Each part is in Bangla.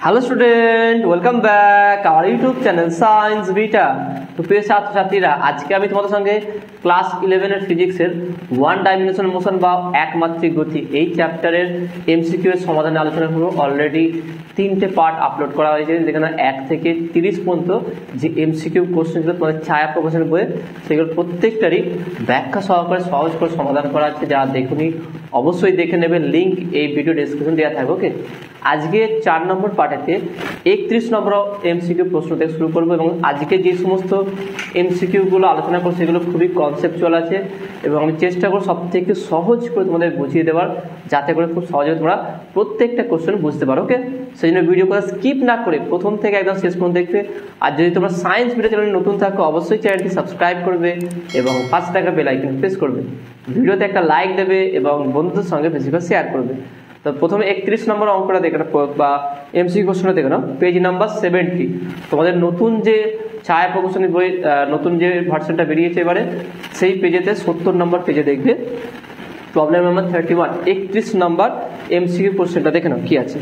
Hello student, welcome back our YouTube channel science beta. তো প্রিয় ছাত্রছাত্রীরা, আজকে আমি তোমাদের সঙ্গে ক্লাস 11 এর ফিজিক্সের ওয়ান ডাইমেনশন মোশন বা একমাত্রিক গতি এই চ্যাপ্টারের এমসিকিউ এর সমাধানে আলোচনা করব। অলরেডি 3টে পার্ট আপলোড করা হয়েছে, যেখানে 1 থেকে 30 পর্যন্ত যে এমসিকিউ কোশ্চেনগুলো তোমাদের ছায়া প্রকাশের বইয়ে, সেগুলো প্রত্যেকটারই ব্যাখ্যা সহকারে সহজ করে সমাধান করা আছে। যারা দেখুনি অবশ্যই দেখে নেবে, লিঙ্ক এই ভিডিও ডেসক্রিপশন দেওয়া থাকবে। ওকে, আজকে 4 নম্বর পার্টেতে 31 নম্বর এমসিকিউ প্রশ্ন থেকে শুরু করবো, এবং আজকে যে সমস্ত এমসিকিউগুলো আলোচনা করবো সেগুলো খুবই কনসেপচুয়াল আছে, এবং আমি চেষ্টা করব সব থেকে সহজ করে তোমাদের বুঝিয়ে দেওয়ার, যাতে করে খুব সহজে তোমরা প্রত্যেকটা কোশ্চেন বুঝতে পারো। ওকে, সেই জন্য ভিডিও করে স্কিপ না করে প্রথম থেকে একদম শেষ পর্যন্ত দেখবে। আর যদি তোমরা সায়েন্স ভিডিও চ্যানেলে নতুন থাকো, অবশ্যই চ্যানেলটি সাবস্ক্রাইব করবে এবং পাশে থাকা বেল আইকন প্রেস করবে। ভিডিওতে একটা লাইক দেবে এবং বন্ধুদের সঙ্গে বেশি করে শেয়ার করবে। তো প্রথমে 31 নম্বর অঙ্কটা দেখে নাও, বা এমসিকিউ কোশ্চেনটা দেখে নাও, পেজ নাম্বার 70। তোমাদের নতুন যে ছায়া প্রকাশনী বই, নতুন যে ভার্সনটা বেরিয়েছে এবারে, সেই পেজেতে 70 নম্বর পেজে দেখবে প্রবলেম নাম্বার 31, 31 নম্বর এমসিকিউ কোশ্চেনটা দেখে নাও কি আছে।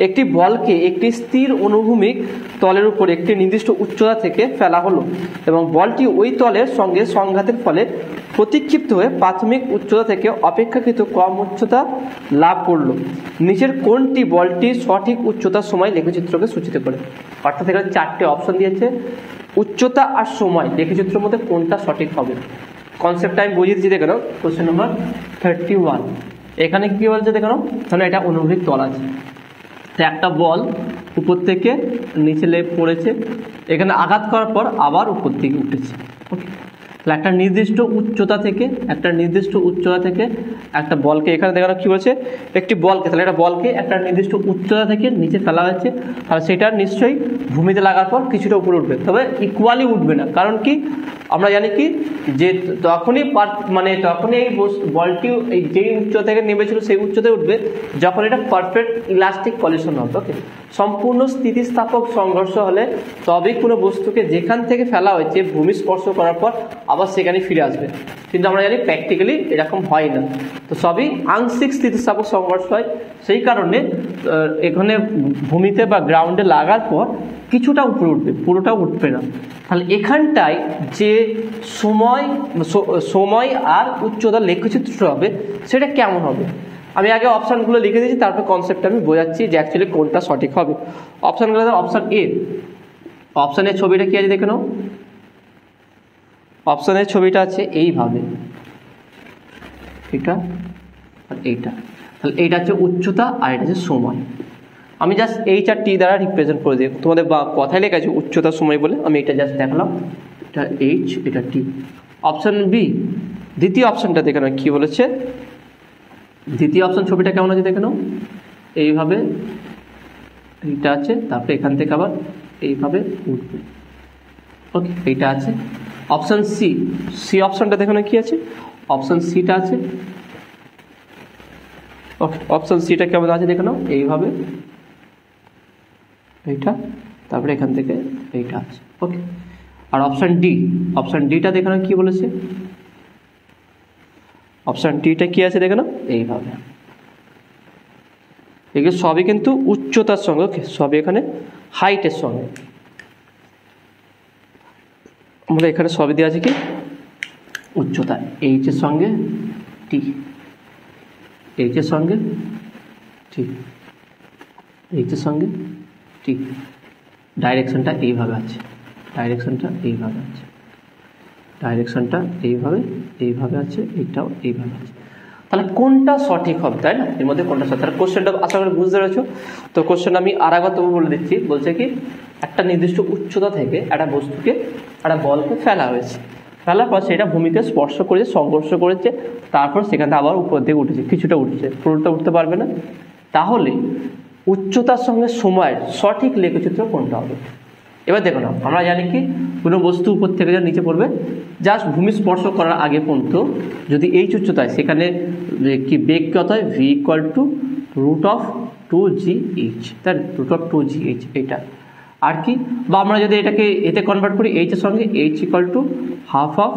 একটি বলকে একটি স্থির অনুভূমিক তলের উপর একটি নির্দিষ্ট উচ্চতা থেকে ফেলা হলো, এবং বলটি ওই তলের সঙ্গে সংঘাতের ফলে প্রতিক্ষিপ্ত হয়ে প্রাথমিক উচ্চতা থেকে অপেক্ষাকৃত কম উচ্চতা লাভ করলো। নিচের কোনটি বলটির সঠিক উচ্চতার সময় লেখচিত্রকে সূচিত করে? অর্থাৎ এখানে 4টে অপশন দিয়েছে, উচ্চতা আর সময় লেখচিত্রের মধ্যে কোনটা সঠিক হবে। কনসেপ্টটা আমি বুঝিয়ে দিচ্ছি, দেখে নাও। কোশ্চেন নাম্বার 31, এখানে কি বলছে দেখে নাও। তাহলে এটা অনুভূমিক তল আছে, একটা বল উপর থেকে নিচে পড়েছে, এখানে আঘাত করার পর আবার উপর দিকে উঠেছে। ওকে, তাহলে একটা নির্দিষ্ট উচ্চতা থেকে একটা বলকে, এখানে দেখানো কি বলছে, একটি বলকে, তাহলে একটা বলকে একটা নির্দিষ্ট উচ্চতা থেকে নিচে ফেলা হয়েছে, তাহলে সেটা নিশ্চয়ই ভূমিতে লাগার পর কিছুটা উপরে উঠবে, তবে ইকুয়ালি উঠবে না। কারণ কি, আমরা জানি কি যে তখনই এই বলটি যেই উচ্চতা থেকে নেমেছিল সেই উচ্চতায় উঠবে যখন এটা পারফেক্ট ইলাস্টিক কলিশন হবে। ওকে, সম্পূর্ণ স্থিতিস্থাপক সংঘর্ষ হলে তবেই কোনো বস্তুকে যেখান থেকে ফেলা হয়েছে ভূমি স্পর্শ করার পর আবার সেখানে ফিরে আসবে, কিন্তু আমরা জানি প্র্যাকটিক্যালি এরকম হয় না। তো সবই আংশিক স্থিতিস্থাপক সংঘর্ষ হয়, সেই কারণে এখানে ভূমিতে বা গ্রাউন্ডে লাগার পর কিছুটা উপরে উঠবে, পুরোটা উঠবে না। তাহলে এখানটায় যে সময় আর উচ্চতার লেখচিত্র হবে সেটা কেমন হবে, আমি আগে অপশানগুলো লিখে দিয়েছি, তারপর কনসেপ্টটা আমি বোঝাচ্ছি যে অ্যাকচুয়ালি কোনটা সঠিক হবে। অপশানগুলো, অপশান এ, অপশানের ছবিটা কি আছে দেখে নাও। অপশানের ছবিটা আছে এইভাবে, এটা আর এইটা, তাহলে এইটা হচ্ছে উচ্চতা আর এটা হচ্ছে সময়। আমি জাস্ট এইচ আর টি দ্বারা রিপ্রেজেন্ট করে দিই, তোমাদের কথায় লেখা আছে উচ্চতা সময় বলে, আমি এটা জাস্ট দেখালাম, এটা এইচ, এটা টি। অপশান বি, দ্বিতীয় অপশানটা দেখে নাও কি বলেছে। দ্বিতীয় অপশান ছবিটা কেমন আছে দেখে নাও, এইভাবে এইটা আছে, তারপরে এখান থেকে আবার এইভাবে উঠবে। ওকে, এইটা আছে। অপশান সি, সি অপশানটা দেখে নাও কি আছে, অপশান সিটা আছে। ওকে, অপশান সিটা কেমন আছে দেখে নাও, এইভাবে এইটা, তারপরে এখান থেকে এইটা আছে। ওকে, আর অপশান ডি, অপশান ডিটা দেখে নাও কি বলেছে, অপশান ডিটা কি আছে দেখে নাও, এইভাবে। এগুলো সবই কিন্তু উচ্চতার সঙ্গে, ওকে, সবই এখানে হাইটের সঙ্গে। আমরা এখানে সবই দেওয়া আছে কি উচ্চতা, এইচ এর সঙ্গে টি, এইচ এর সঙ্গে টি, এইচ এর সঙ্গে টি। ডাইরেকশনটা এইভাবে আছে, ডাইরেকশনটা এইভাবে আছে, ডাইরেকশনটা এইভাবে আছে, এইটাও এইভাবে আছে। তাহলে কোনটা সঠিক হবে, তাই না? এর মধ্যে কোনটা সঠিক? তাহলে কোশ্চেনটা আশা করি বুঝতে পেরেছো। তো কোশ্চেন আমি আরেকবার তবু বলে দিচ্ছি, বলছে কি একটা নির্দিষ্ট উচ্চতা থেকে একটা বস্তুকে, একটা বলকে ফেলা হয়েছে, ফেলার পর সেটা ভূমিতে স্পর্শ করেছে, সংঘর্ষ করেছে, তারপর সেখানে আবার উপর দিকে উঠেছে, কিছুটা উঠছে, পুরোটা উঠতে পারবে না। তাহলে উচ্চতার সঙ্গে সময়ের সঠিক লেখচিত্র কোনটা হবে? এবার দেখো না, আমরা জানি কি কোনো বস্তু উপর থেকে যা নিচে পড়বে, জাস্ট ভূমি স্পর্শ করার আগে পর্যন্ত যদি এইচ উচ্চতায়, সেখানে কি বেগ কত হয়, ভি ইকুয়াল টু √2gh, তাই √2gh এটা। আর কি, বা আমরা যদি এটাকে এতে কনভার্ট করি, এইচ এর সঙ্গে H equal to ½ of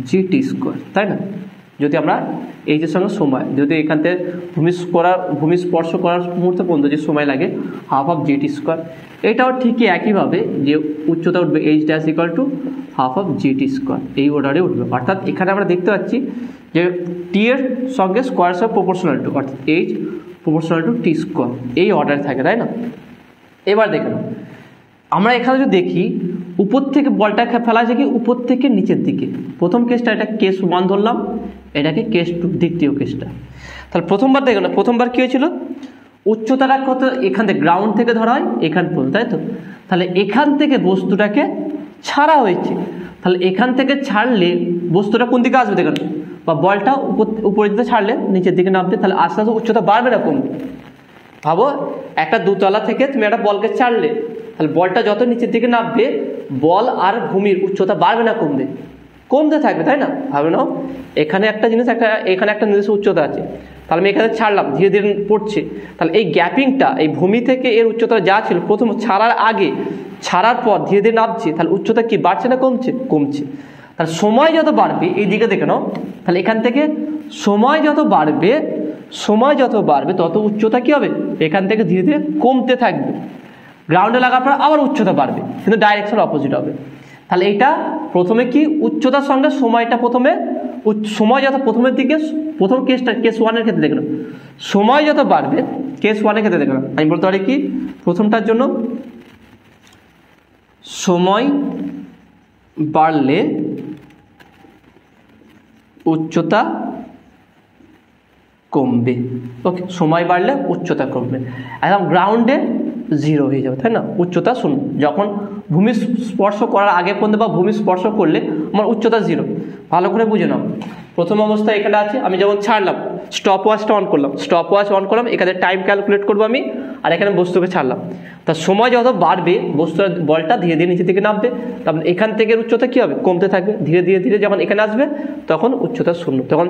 gt², তাই না? যদি আমরা এইচের সঙ্গে সময়, যদি এখান থেকে ভূমি স্পর্শ করার মুহূর্তে পর্যন্ত যে সময় লাগে হাফ অফ জিটি স্কোয়ার, এটাও ঠিকই একইভাবে যে উচ্চতা উঠবে H dash equal to half of GT square, এই অর্ডারে উঠবে। অর্থাৎ এখানে আমরা দেখতে পাচ্ছি যে টি এর সঙ্গে স্কোয়ার অফ প্রপোর্শনাল টু, অর্থাৎ H proportional to T square, এই অর্ডারে থাকে, তাই না? এবার দেখুন আমরা এখানে যদি দেখি উপর থেকে বলটা ফেলা আছে কি উপর থেকে নিচের দিকে, প্রথম কেসটা এটা কেস 1 ধরলাম, এটাকে কেস 2 দ্বিতীয় কেসটা। তাহলে প্রথমবার দেখুন প্রথমবার কী হয়েছিল, উচ্চতাটা কত এখান থেকে গ্রাউন্ড থেকে ধরা হয় এখান পর্যন্ত, তাই তো? তাহলে এখান থেকে বস্তুটাকে ছাড়া হয়েছে, তাহলে এখান থেকে ছাড়লে বস্তুটা কোন দিকে আসবে দেখুন, বা বলটা উপরের দিকে ছাড়লে নিচের দিকে নামবে, তাহলে আস্তে আস্তে উচ্চতা বাড়বে না কমবে? ভাবো একটা দোতলা থেকে তুমি একটা বলকে ছাড়লে, তাহলে বলটা যত নিচের দিকে নামবে বল আর ভূমির উচ্চতা বাড়বে না কমবে? কমতে থাকবে, তাই না? ভাবে নাও এখানে একটা জিনিস, এখানে একটা নিজস্ব উচ্চতা আছে, তাহলে আমি এখানে ছাড়লাম, ধীরে ধীরে পড়ছে, তাহলে এই গ্যাপিংটা এই ভূমি থেকে এর উচ্চতা যা ছিল প্রথম ছাড়ার আগে ছাড়ার পর ধীরে ধীরে নামছে, তাহলে উচ্চতা কি বাড়ছে না কমছে? কমছে। তাহলে সময় যত বাড়বে এই দিকে দেখে নাও, তাহলে এখান থেকে সময় যত বাড়বে তত উচ্চতা কি হবে, এখান থেকে ধীরে ধীরে কমতে থাকবে, গ্রাউন্ডে লাগার পর আবার উচ্চতা বাড়বে, কিন্তু ডাইরেকশন অপোজিট হবে। তাহলে এইটা প্রথমে কি উচ্চতার সঙ্গে সময়টা সময় যত প্রথমের দিকে, প্রথম কেসটা কেস 1 এর ক্ষেত্রে দেখলাম, সময় যত বাড়বে কেস 1 এর ক্ষেত্রে দেখলাম, আমি বলতে পারি কি প্রথমটার জন্য সময় বাড়লে উচ্চতা কমবে। ওকে, সময় বাড়লে উচ্চতা কমবে, একদম গ্রাউন্ডে 0 হয়ে যাবে, তাই না? উচ্চতা 0, যখন ভূমি স্পর্শ করার আগে পর্যন্ত বা ভূমি স্পর্শ করলে আমার উচ্চতা 0। ভালো করে বুঝে নাও, প্রথম অবস্থায় এখানে আছে, আমি যেমন ছাড়লাম স্টপ ওয়াচটা অন করলাম, এখানে টাইম ক্যালকুলেট করবো আমি, আর এখানে বস্তুকে ছাড়লাম, তা সময় যত বাড়বে বস্তুর বলটা ধীরে ধীরে নিচে থেকে নামবে, তখন এখান থেকে উচ্চতা কী হবে, কমতে থাকবে, ধীরে ধীরে যখন এখানে আসবে তখন উচ্চতা 0, তখন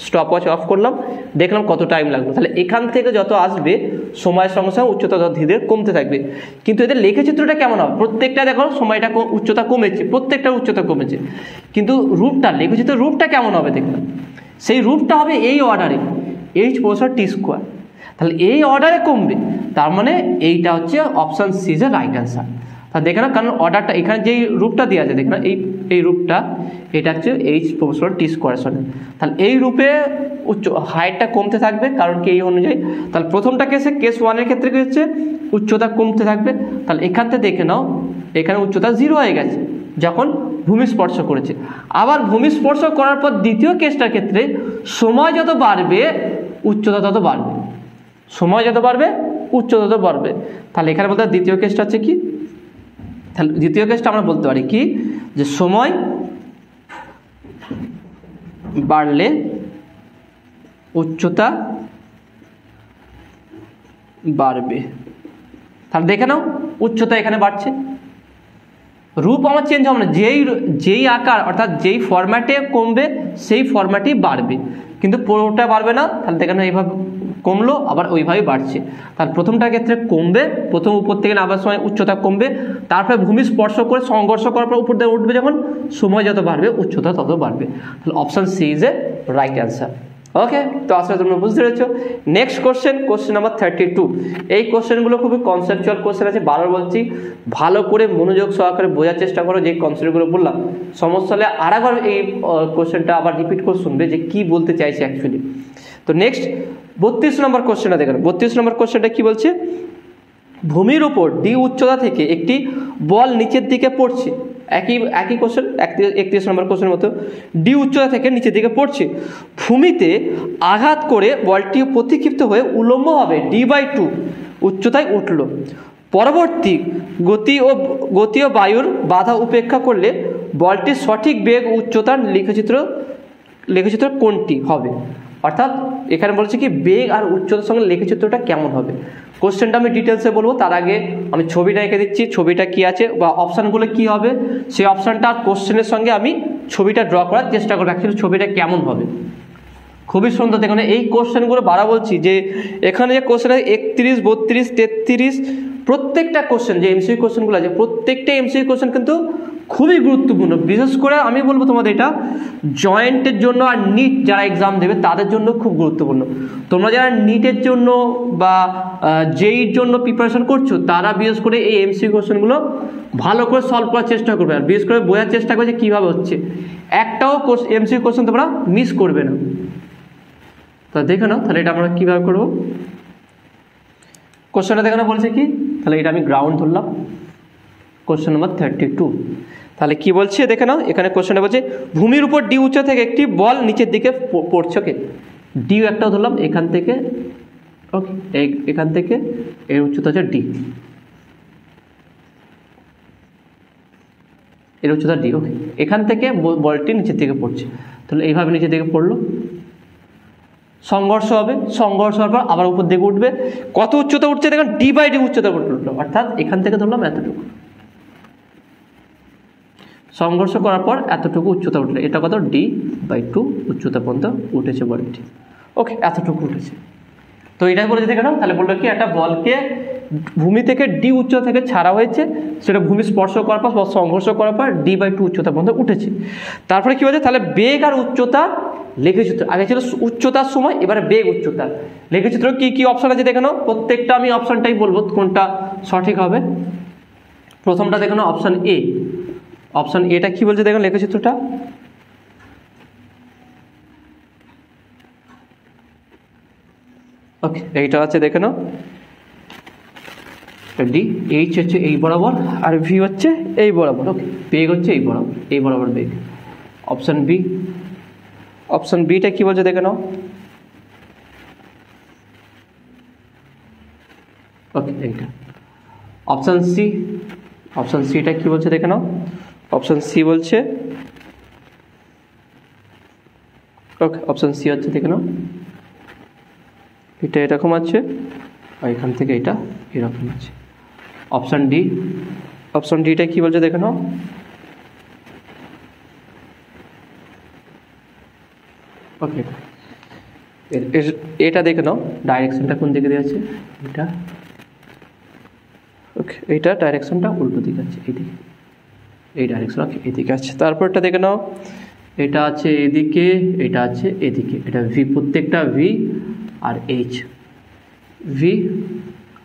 স্টপ ওয়াচ অফ করলাম, দেখলাম কত টাইম লাগলো, তাহলে এখান থেকে যত আসবে সময়ের সঙ্গে সঙ্গে উচ্চতা ধীরে ধীরে কমতে থাকবে। কিন্তু এদের লেখচিত্রটা কেমন হবে, প্রত্যেকটা দেখো সময়টা উচ্চতা কমেছে, প্রত্যেকটা উচ্চতা কমেছে, কিন্তু লেখচিত্রের রূপটা কেমন হবে দেখলাম, সেই রূপটা হবে এই অর্ডারে এইচ প্রপোর্শনাল টি স্কোয়ার, তাহলে এই অর্ডারে কমবে, তার মানে এইটা হচ্ছে option C is right answer. তাহলে দেখে না, কারণ অর্ডারটা এখানে যেই রূপটা দেওয়া আছে দেখে না, এই রূপটা এটা হচ্ছে এইচ প্রপোর্শনাল টি স্কোয়ারের সঙ্গে, তাহলে এই রূপে হাইটটা কমতে থাকবে, কারণ কি এই অনুযায়ী। তাহলে প্রথমটা কেস 1 এর ক্ষেত্রে কি হচ্ছে, উচ্চতা কমতে থাকবে, তাহলে এখান থেকে দেখে নাও এখানে উচ্চতা 0 হয়ে গেছে যখন ভূমি স্পর্শ করেছে, আবার ভূমি স্পর্শ করার পর দ্বিতীয় কেসটার ক্ষেত্রে সময় যত বাড়বে উচ্চতা তত বাড়বে, সময় যত বাড়বে উচ্চতা তত বাড়বে। তাহলে এখানে বলতে দ্বিতীয় কেসটা হচ্ছে কি, তাহলে দ্বিতীয় কেসটা আমরা বলতে পারি কি, যে সময় বাড়লে উচ্চতা বাড়বে। তাহলে দেখে নাও উচ্চতা এখানে বাড়ছে, রূপ আমার চেঞ্জ হবে না, যেই আকার অর্থাৎ যেই ফরম্যাটে কমবে সেই ফরম্যাটেই বাড়বে, কিন্তু পুরোটা বাড়বে না। তাহলে দেখেন এইভাবে কমলো আবার ওইভাবেই বাড়ছে, তাহলে প্রথমটার ক্ষেত্রে কমবে, প্রথম উপর থেকে নামার সময় উচ্চতা কমবে, তারপরে ভূমি স্পর্শ করে সংঘর্ষ করার পর উপর দিয়ে উঠবে, যখন সময় যত বাড়বে উচ্চতা তত বাড়বে। তাহলে option C is a right answer. Okay, তো আসলে তোমরা বুঝতে পেরেছো। Next question number 32। এই কোশ্চেনগুলো খুবই কনসেপচুয়াল কোশ্চেন আছে, বারবার বলছি ভালো করে মনোযোগ সহকারে বোঝার চেষ্টা করো, যে কনসেপ্টগুলো বললাম সমস্যা হলে আরেকবার এই কোশ্চেনটা আবার রিপিট করে শুনবে যে কি বলতে চাইছে অ্যাকচুয়ালি। তো নেক্সট 32 নম্বর কোশ্চেনটা দেখেন, 32 নম্বর কোশ্চেনটা কি বলছে, ভূমির উপর ডি উচ্চতা থেকে একটি বল নিচের দিকে পড়ছে, একই কোশ্চেন 31 নম্বর কোশ্চেনের মতো, ডি উচ্চতা থেকে নিচের দিকে পড়ছে, ভূমিতে আঘাত করে বলটি প্রতিক্ষিপ্ত হয়ে উলম্বভাবে d/2 উচ্চতায় উঠল, পরবর্তী গতি ও বায়ুর বাধা উপেক্ষা করলে বলটির সঠিক বেগ উচ্চতার লেখচিত্র কোনটি হবে। অর্থাৎ এখানে বলছে কি বেগ আর উচ্চতার সঙ্গে লেখচিত্রটা কেমন হবে। কোশ্চেনটা আমি ডিটেলসে বলবো, তার আগে আমি ছবিটা এঁকে দিচ্ছি, ছবিটা কি আছে বা অপশানগুলো কি হবে, সেই অপশানটা আর কোশ্চেনের সঙ্গে আমি ছবিটা ড্র করার চেষ্টা করবো, অ্যাকচুয়ালি ছবিটা কেমন হবে। খুবই সুন্দর দেখুন, এই কোশ্চেনগুলো বারা বলছি যে এখানে যে কোশ্চেন 31, 32, 33 প্রত্যেকটা কোশ্চেন যে এমসিকিউ কোশ্চেনগুলো আছে প্রত্যেকটা এমসিকিউ কোশ্চেন কিন্তু খুবই গুরুত্বপূর্ণ, বিশেষ করে আমি বলবো তোমাদের এটা জয়েন্টের জন্য আর নিট যারা এক্সাম দেবে তাদের জন্য খুব গুরুত্বপূর্ণ। তোমরা যারা নিটের জন্য বা জেইর জন্য প্রিপারেশন করছো তারা বিশেষ করে এই এমসিকিউ কোশ্চেনগুলো ভালো করে সলভ করার চেষ্টা করবে, আর বিশেষ করে বোঝার চেষ্টা করছে কীভাবে হচ্ছে। একটাও এমসিকিউ কোশ্চেন তোমরা মিস করবে না। তা দেখে নাও তাহলে এটা আমরা কীভাবে করবো। কোশ্চেনটা দেখে নাও বলছে কি, তাহলে এটা আমি গ্রাউন্ড ধরলাম। কোশ্চেন নম্বর 32, তাহলে কি বলছে দেখে নাও। এখানে কোশ্চেনটা বলছে ভূমির উপর ডি উচ্চতা থেকে একটি বল নিচের দিকে পড়ছে। ওকে, ডি একটাও ধরলাম এখান থেকে। ওকে, এখান থেকে এর উচ্চতা হচ্ছে ডি, এর উচ্চতা ডি। ওকে, এখান থেকে বলটি নিচের দিকে পড়ছে, তাহলে এইভাবে নিচের দিকে পড়লো, সংঘর্ষ হবে, সংঘর্ষ হওয়ার পর আবার উপর দিকে উঠবে। কত উচ্চতা উঠছে দেখেন, ডি বাই ডি উচ্চতা উঠলো, অর্থাৎ এখান থেকে ধরলাম এতটুকু, সংঘর্ষ করার পর এতটুকু উচ্চতা উঠলো, এটা কত d/2 উচ্চতা পর্যন্ত উঠেছে বলটি। ওকে, এতটুকু উঠেছে। তো এটাই বলেছে দেখে নাও, তাহলে বললো কি একটা বলকে ভূমি থেকে ডি উচ্চতা থেকে ছাড়া হয়েছে, সেটা ভূমি স্পর্শ করার পর বা সংঘর্ষ করার পর d/2 উচ্চতা পর্যন্ত উঠেছে। তারপরে কি বলছে, তাহলে বেগ আর উচ্চতা লেখচিত্র, আগে ছিল উচ্চতার সময়, এবারে বেগ উচ্চতা লেখচিত্র কি কি অপশন আছে দেখে নাও। প্রত্যেকটা আমি অপশনটাই বলবো কোনটা সঠিক হবে। প্রথমটা দেখে নাও, অপশন এ। অপশন এটা কি বলছে দেখুন লেখচিত্রটা, ওকে এইটা আছে দেখে নাও, ডি, এইচ হচ্ছে এই বরাবর আর ভি হচ্ছে এই বরাবর। ওকে, বেগ হচ্ছে এই বরাবর, এই বরাবর বেগ। অপশন বি, অপশন বিটা কি বলছে দেখে নাও। ওকে, এইটা। অপশন সি, অপশন সিটা কি বলছে দেখে নাও। অপশন সি বলছে, ওকে অপশন সি হচ্ছে দেখে নাও, এটা এরকম আছে আর এখান থেকে এটা এরকম আছে। অপশন ডি, অপশন ডিটা কি বলছে দেখে নাও। ওকে, এটা দেখে নাও ডাইরেকশনটা কোন দিকে দিয়ে আছে, এটা। ওকে, এইটা ডাইরেকশনটা উল্টো দিকে আছে, এইদিকে, এই ডাইরেকশন। ওকে, এদিকে আছে। তারপরটা দেখে নাও, এটা আছে এদিকে, এটা আছে এদিকে, এটা ভি, প্রত্যেকটা ভি আর এইচ, ভি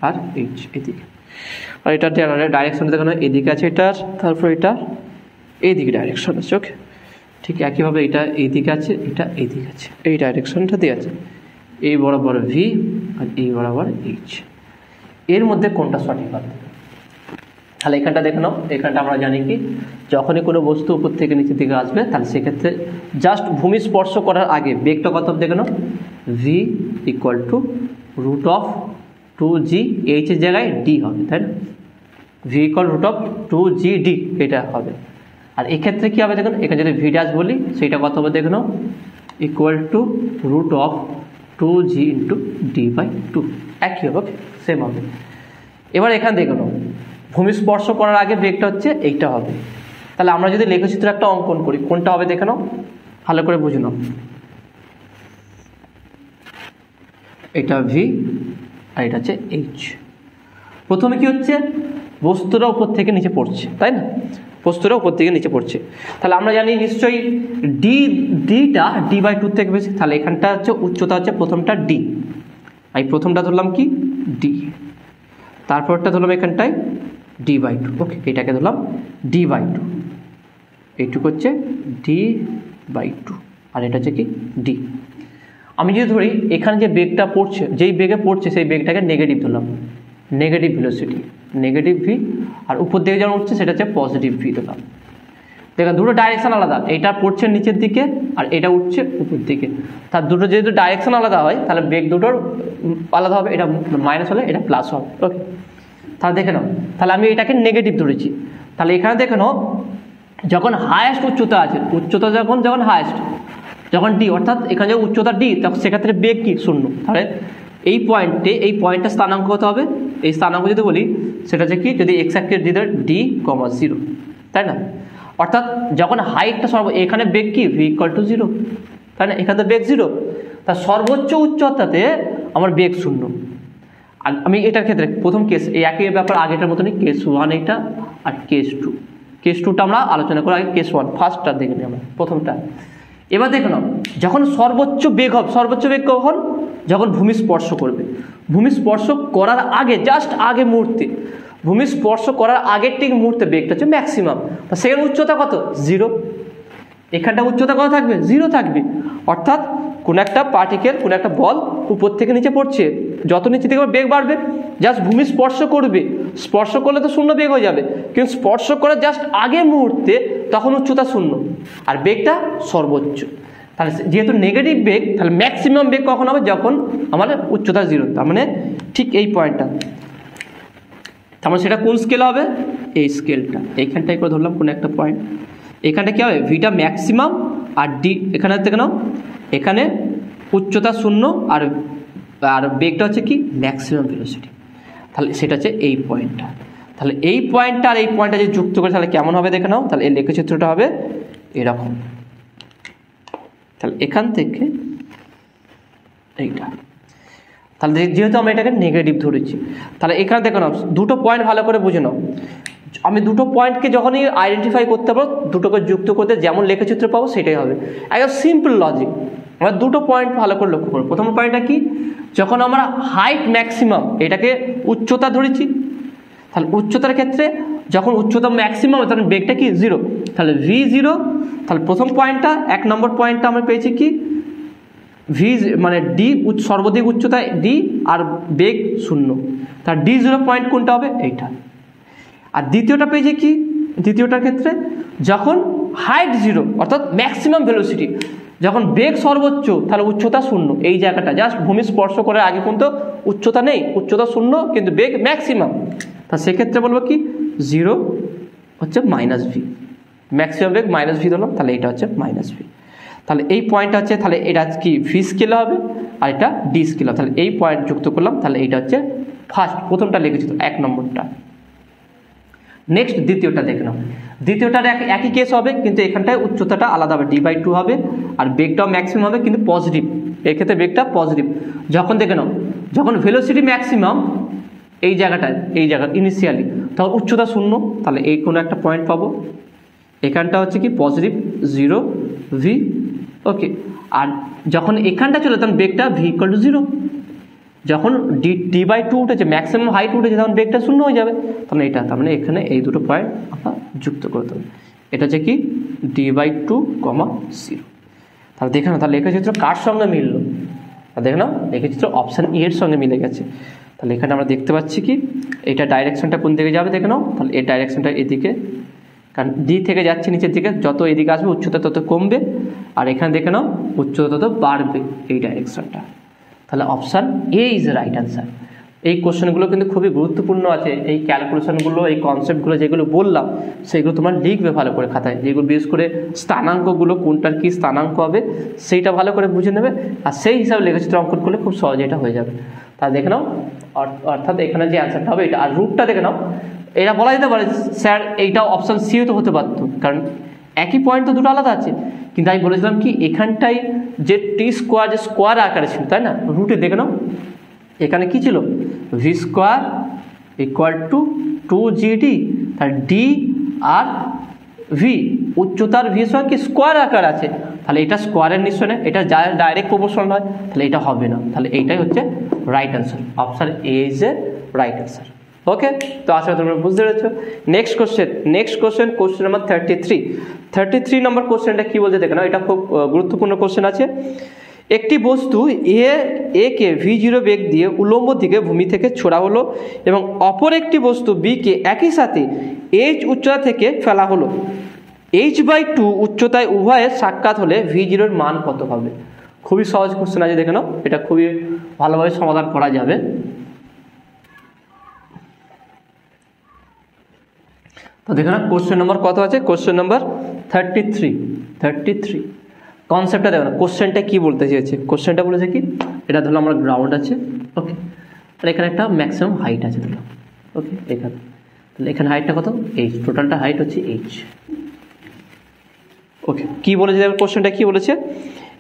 আর এইচ এদিকে। আর এটা ডাইরেকশনটা দেখে নাও, এদিকে আছে এটার, তারপর এটা এইদিকে ডাইরেকশন আছে। ওকে, ঠিক একইভাবে এটা এইদিকে আছে, এটা এইদিকে আছে, এই ডাইরেকশনটা দিয়ে আছে, এই বরাবর ভি আর এই বরাবর এইচ। এর মধ্যে কোনটা সঠিক হবে? তাহলে এখানটা দেখে নাও, এখানটা আমরা জানি কি যখনই কোনো বস্তু উপর থেকে নিচের দিকে আসবে তাহলে সেক্ষেত্রে জাস্ট ভূমি স্পর্শ করার আগে বেগটা কত দেখে নাও, V equal to root of 2g, H এর জায়গায় ডি হবে, তাই না? V equal root of 2gd এটা হবে। আর এক্ষেত্রে কী হবে দেখুন, এখানে যদি ভি ড্যাশ বলি সেইটা কত হবে দেখে নাও, equal to root of 2g into d/2, একই হবে, সেম হবে। এবার এখানে দেখে নাও ভূমি স্পর্শ করার আগে বেগটা হচ্ছে এইটা হবে। তাহলে আমরা যদি লেখচিত্র একটা অঙ্কন করি কোনটা হবে দেখে নাও, ভালো করে বুঝে নাও। এটা ভি আর এটা হচ্ছে এইচ। প্রথমে কি হচ্ছে, বস্তুটা উপর থেকে নিচে পড়ছে, তাই না? বস্তুটা উপর থেকে নিচে পড়ছে, তাহলে আমরা জানি নিশ্চয়ই ডিটা d/2 থেকে বেশি। তাহলে এখানটা হচ্ছে উচ্চতা হচ্ছে প্রথমটা ডি, এই প্রথমটা ধরলাম কি ডি, তারপরটা ধরলাম এখানটায় d/2। ওকে, এটাকে ধরলাম d/2, এইটুকু হচ্ছে d/2 আর এটা হচ্ছে কি ডি। আমি যদি ধরি এখানে যে বেগটা পড়ছে, যেই বেগে পড়ছে সেই বেগটাকে নেগেটিভ ধরলাম, নেগেটিভ ভেলোসিটি, নেগেটিভ ভি, আর উপর দিকে যেমন উঠছে সেটা হচ্ছে পজিটিভ ভি ধরলাম। দেখেন দুটো ডাইরেকশন আলাদা, এটা পড়ছে নিচের দিকে আর এটা উঠছে উপর দিকে, তার দুটো যেহেতু ডাইরেকশন আলাদা হয় তাহলে বেগ দুটোর আলাদা হবে, এটা মাইনাস হলে এটা প্লাস হবে। ওকে, তাহলে দেখে নাও, তাহলে আমি এটাকে নেগেটিভ ধরেছি। তাহলে এখানে দেখে নাও যখন হায়েস্ট উচ্চতা আছে, উচ্চতা যখন হায়েস্ট, যখন ডি, অর্থাৎ এখানে যে উচ্চতা ডি, তখন সেক্ষেত্রে বেগ কি শূন্য। তাহলে এই পয়েন্টে স্থানাঙ্ক কত হবে, এই স্থানাঙ্ক যদি বলি সেটা হচ্ছে কি, যদি এক্স অ্যাক্সিস দিতে ডি, 0, তাই না? অর্থাৎ যখন হাইটটা এখানে বেগ কি ভি ইকুয়াল টু 0, তাই না? এখানে তো বেগ 0, তার সর্বোচ্চ উচ্চতাতে আমার বেগ 0। আর আমি এটার ক্ষেত্রে প্রথম কেস, এই একই ব্যাপার আগেটার মতনই, কেস 1 এটা আর কেস 2, কেস 2টা আমরা আলোচনা করি, আগে কেস 1 ফার্স্টটা দেখে নিই আমরা, প্রথমটা। এবার দেখে নাও, যখন সর্বোচ্চ বেগ হবে, সর্বোচ্চ বেগ কখন? যখন ভূমি স্পর্শ করবে। ভূমি স্পর্শ করার আগে, জাস্ট আগে মুহূর্তে, ভূমি স্পর্শ করার আগের ঠিক মুহূর্তে বেগটা হচ্ছে ম্যাক্সিমাম। সেখানে উচ্চতা কত? 0। এখানটা উচ্চতা কত থাকবে? 0 থাকবে। অর্থাৎ কোনো একটা পার্টিকেল, কোনো একটা বল উপর থেকে নিচে পড়ছে, যত নিচে থেকে বেগ বাড়বে, জাস্ট ভূমি স্পর্শ করবে, স্পর্শ করলে তো 0 বেগ হয়ে যাবে, কিন্তু স্পর্শ করার জাস্ট আগের মুহূর্তে তখন উচ্চতা 0 আর বেগটা সর্বোচ্চ। তাহলে যেহেতু নেগেটিভ বেগ, তাহলে ম্যাক্সিমাম বেগ কখন হবে? যখন আমাদের উচ্চতা 0। তার মানে ঠিক এই পয়েন্টটা, তার মানে সেটা কোন স্কেল হবে? এই স্কেলটা, এইখানটাই করে ধরলাম কোনো একটা পয়েন্ট। এখানটা কী হবে? ভিটা ম্যাক্সিমাম আর ডি, এখানে থেকে নাও, এখানে উচ্চতা 0 আর আর বেগটা হচ্ছে কি? Maximum velocity. তাহলে সেটা হচ্ছে এই পয়েন্টটা। তাহলে এই পয়েন্টটা আর এই পয়েন্টটা যে যুক্ত করে তাহলে কেমন হবে দেখে নাও। তাহলে এই লেখচিত্রটা হবে এরকম। তাহলে এখান থেকে এইটা, তাহলে যেহেতু আমরা এটাকে নেগেটিভ ধরেছি, তাহলে এখানে দেখে নাও, দুটো পয়েন্ট ভালো করে বুঝে নাও। আমি দুটো পয়েন্টকে যখনই আইডেন্টিফাই করতে পারবো, দুটোকে যুক্ত করতে যেমন লেখচিত্র পাবো সেটাই হবে। একদম সিম্পল লজিক। আমরা দুটো পয়েন্ট ভালো করে লক্ষ্য করবো। প্রথম পয়েন্টটা কি? যখন আমরা হাইট ম্যাক্সিমাম, এটাকে উচ্চতা ধরেছি, তাহলে উচ্চতার ক্ষেত্রে যখন উচ্চতা ম্যাক্সিমাম তখন বেগটা কি? 0। তাহলে v0, তাহলে প্রথম পয়েন্টটা, 1 নম্বর পয়েন্টটা আমরা পেয়েছি কি? ভি মানে ডি, সর্বাধিক উচ্চতা ডি আর বেগ 0। তার d0 পয়েন্ট কোনটা হবে? এইটা। আর দ্বিতীয়টা পেয়েছে কি? দ্বিতীয়টার ক্ষেত্রে যখন হাইট 0 অর্থাৎ ম্যাক্সিমাম ভেলোসিটি, যখন বেগ সর্বোচ্চ, তাহলে উচ্চতা 0। এই জায়গাটা জাস্ট ভূমি স্পর্শ করার আগে পর্যন্ত উচ্চতা নেই, উচ্চতা 0 কিন্তু বেগ ম্যাক্সিমাম। তা সেক্ষেত্রে বলবো কি? 0 হচ্ছে -v, ম্যাক্সিমাম বেগ -v ধরলাম, তাহলে এটা হচ্ছে -v। তাহলে এই পয়েন্টটা হচ্ছে, তাহলে এটা কি? ভি স্কেল হবে আর এটা ডি স্কেল হবে। তাহলে এই পয়েন্ট যুক্ত করলাম, তাহলে এইটা হচ্ছে ফার্স্ট, প্রথমটা লিখেছি 1 নম্বরটা। নেক্সট দ্বিতীয়টা দেখে নাও। দ্বিতীয়টার একই কেস হবে, কিন্তু এখানটায় উচ্চতাটা আলাদা হবে, d/2 হবে আর বেগটাও ম্যাক্সিমাম হবে, কিন্তু পজিটিভ। এক্ষেত্রে বেগটা পজিটিভ। যখন দেখে নাও, যখন ভেলোসিটি ম্যাক্সিমাম এই জায়গাটায়, এই জায়গা ইনিশিয়ালি, তখন উচ্চতা 0। তাহলে এই কোনো একটা পয়েন্ট পাবো। এখানটা হচ্ছে কি? পজিটিভ 0v, ওকে। আর যখন এখানটা চলে তখন বেগটা v=0। যখন d/2 উঠেছে, ম্যাক্সিমাম হাইট উঠেছে, তখন বেগটা 0 হয়ে যাবে। তখন এটা, তার মানে এখানে এই দুটো পয়েন্ট আমরা যুক্ত করতে হবে। এটা হচ্ছে কি? d/2, 0। তাহলে দেখে নাও, তাহলে লেখচিত্র কার সঙ্গে মিললো? দেখে নাও, লেখচিত্র অপশান ই এর সঙ্গে মিলে গেছে। তাহলে এখানে আমরা দেখতে পাচ্ছি কি? এটা ডাইরেকশনটা কোন দিকে যাবে দেখে নাও। তাহলে এই ডাইরেকশনটা এদিকে, কারণ ডি থেকে যাচ্ছে নিচের দিকে, যত এদিকে আসবে উচ্চতা তত কমবে, আর এখানে দেখে নাও উচ্চতা তত বাড়বে, এই ডাইরেকশনটা। তাহলে option A is right answer. এই কোশ্চেনগুলো কিন্তু খুবই গুরুত্বপূর্ণ আছে। এই ক্যালকুলেশনগুলো, এই কনসেপ্টগুলো যেগুলো বললাম, সেগুলো তোমার লিখবে ভালো করে খাতায়। যেগুলো বিশেষ করে স্থানাঙ্কগুলো, কোনটার কী স্থানাঙ্ক হবে সেইটা ভালো করে বুঝে নেবে, আর সেই হিসাবে লেখচিত্র অঙ্কন করলে খুব সহজে এটা হয়ে যাবে। তা দেখে নাও, অর্থাৎ এখানে যে অ্যান্সারটা হবে এটা। আর রুটটা দেখে নাও, এটা বলা যেতে পারে স্যার এইটাও অপশান সিও তো হতে পারতো, কারণ একই পয়েন্ট তো দুটো আলাদা আছে। কিন্তু আমি বলেছিলাম কি, এখানটায় যে t² যে স্কোয়ার আকারে ছিল, তাই না? রুটে দেখে নাও, এখানে কি ছিল? v² = 2gd, তার ডি আর ভি, উচ্চতার ভি সঙ্গে কি স্কোয়ার আকার আছে, তাহলে এটা স্কোয়ারের নিশ্চয় না, এটা ডাইরেক্ট প্রপোর্শনাল হয়, তাহলে এটা হবে না। তাহলে এইটাই হচ্ছে right answer. Option A is a right answer. Okay, তো আশা করি তোমরা বুঝতে পেরেছো। নেক্সট কোশ্চেন, কোশ্চেন নাম্বার 33 নম্বর কোশ্চেনটা কি বলছে দেখে নাও। এটা খুব গুরুত্বপূর্ণ কোশ্চেন আছে। একটি বস্তু এ কে v0 বেগ দিয়ে উল্লম্ব দিকে ভূমি থেকে ছোড়া হলো এবং অপর একটি বস্তু বি কে একই সাথে h উচ্চতা থেকে ফেলা হলো। h/2 উচ্চতায় উভয়ের সাক্ষাৎ হলে v0 এর মান কত হবে? খুবই সহজ কোশ্চেন আছে, দেখে নাও। এটা খুবই ভালোভাবে সমাধান করা যাবে। তো দেখে নাও কোশ্চেন নম্বর কত আছে? Question number 33। কনসেপ্টটা দেখো না, কোশ্চেনটা কি বলতে চেয়েছে। কোশ্চেনটা বলেছে কি, এটা ধরো আমার গ্রাউন্ড আছে, ওকে, আর এখানে একটা ম্যাক্সিমাম হাইট আছে ধরো, ওকে, এখানে। তাহলে এখানে হাইটটা কত? h, টোটালটা হাইট হচ্ছে h, ওকে। কি বলেছে দেখো, কোশ্চেনটা কি বলেছে?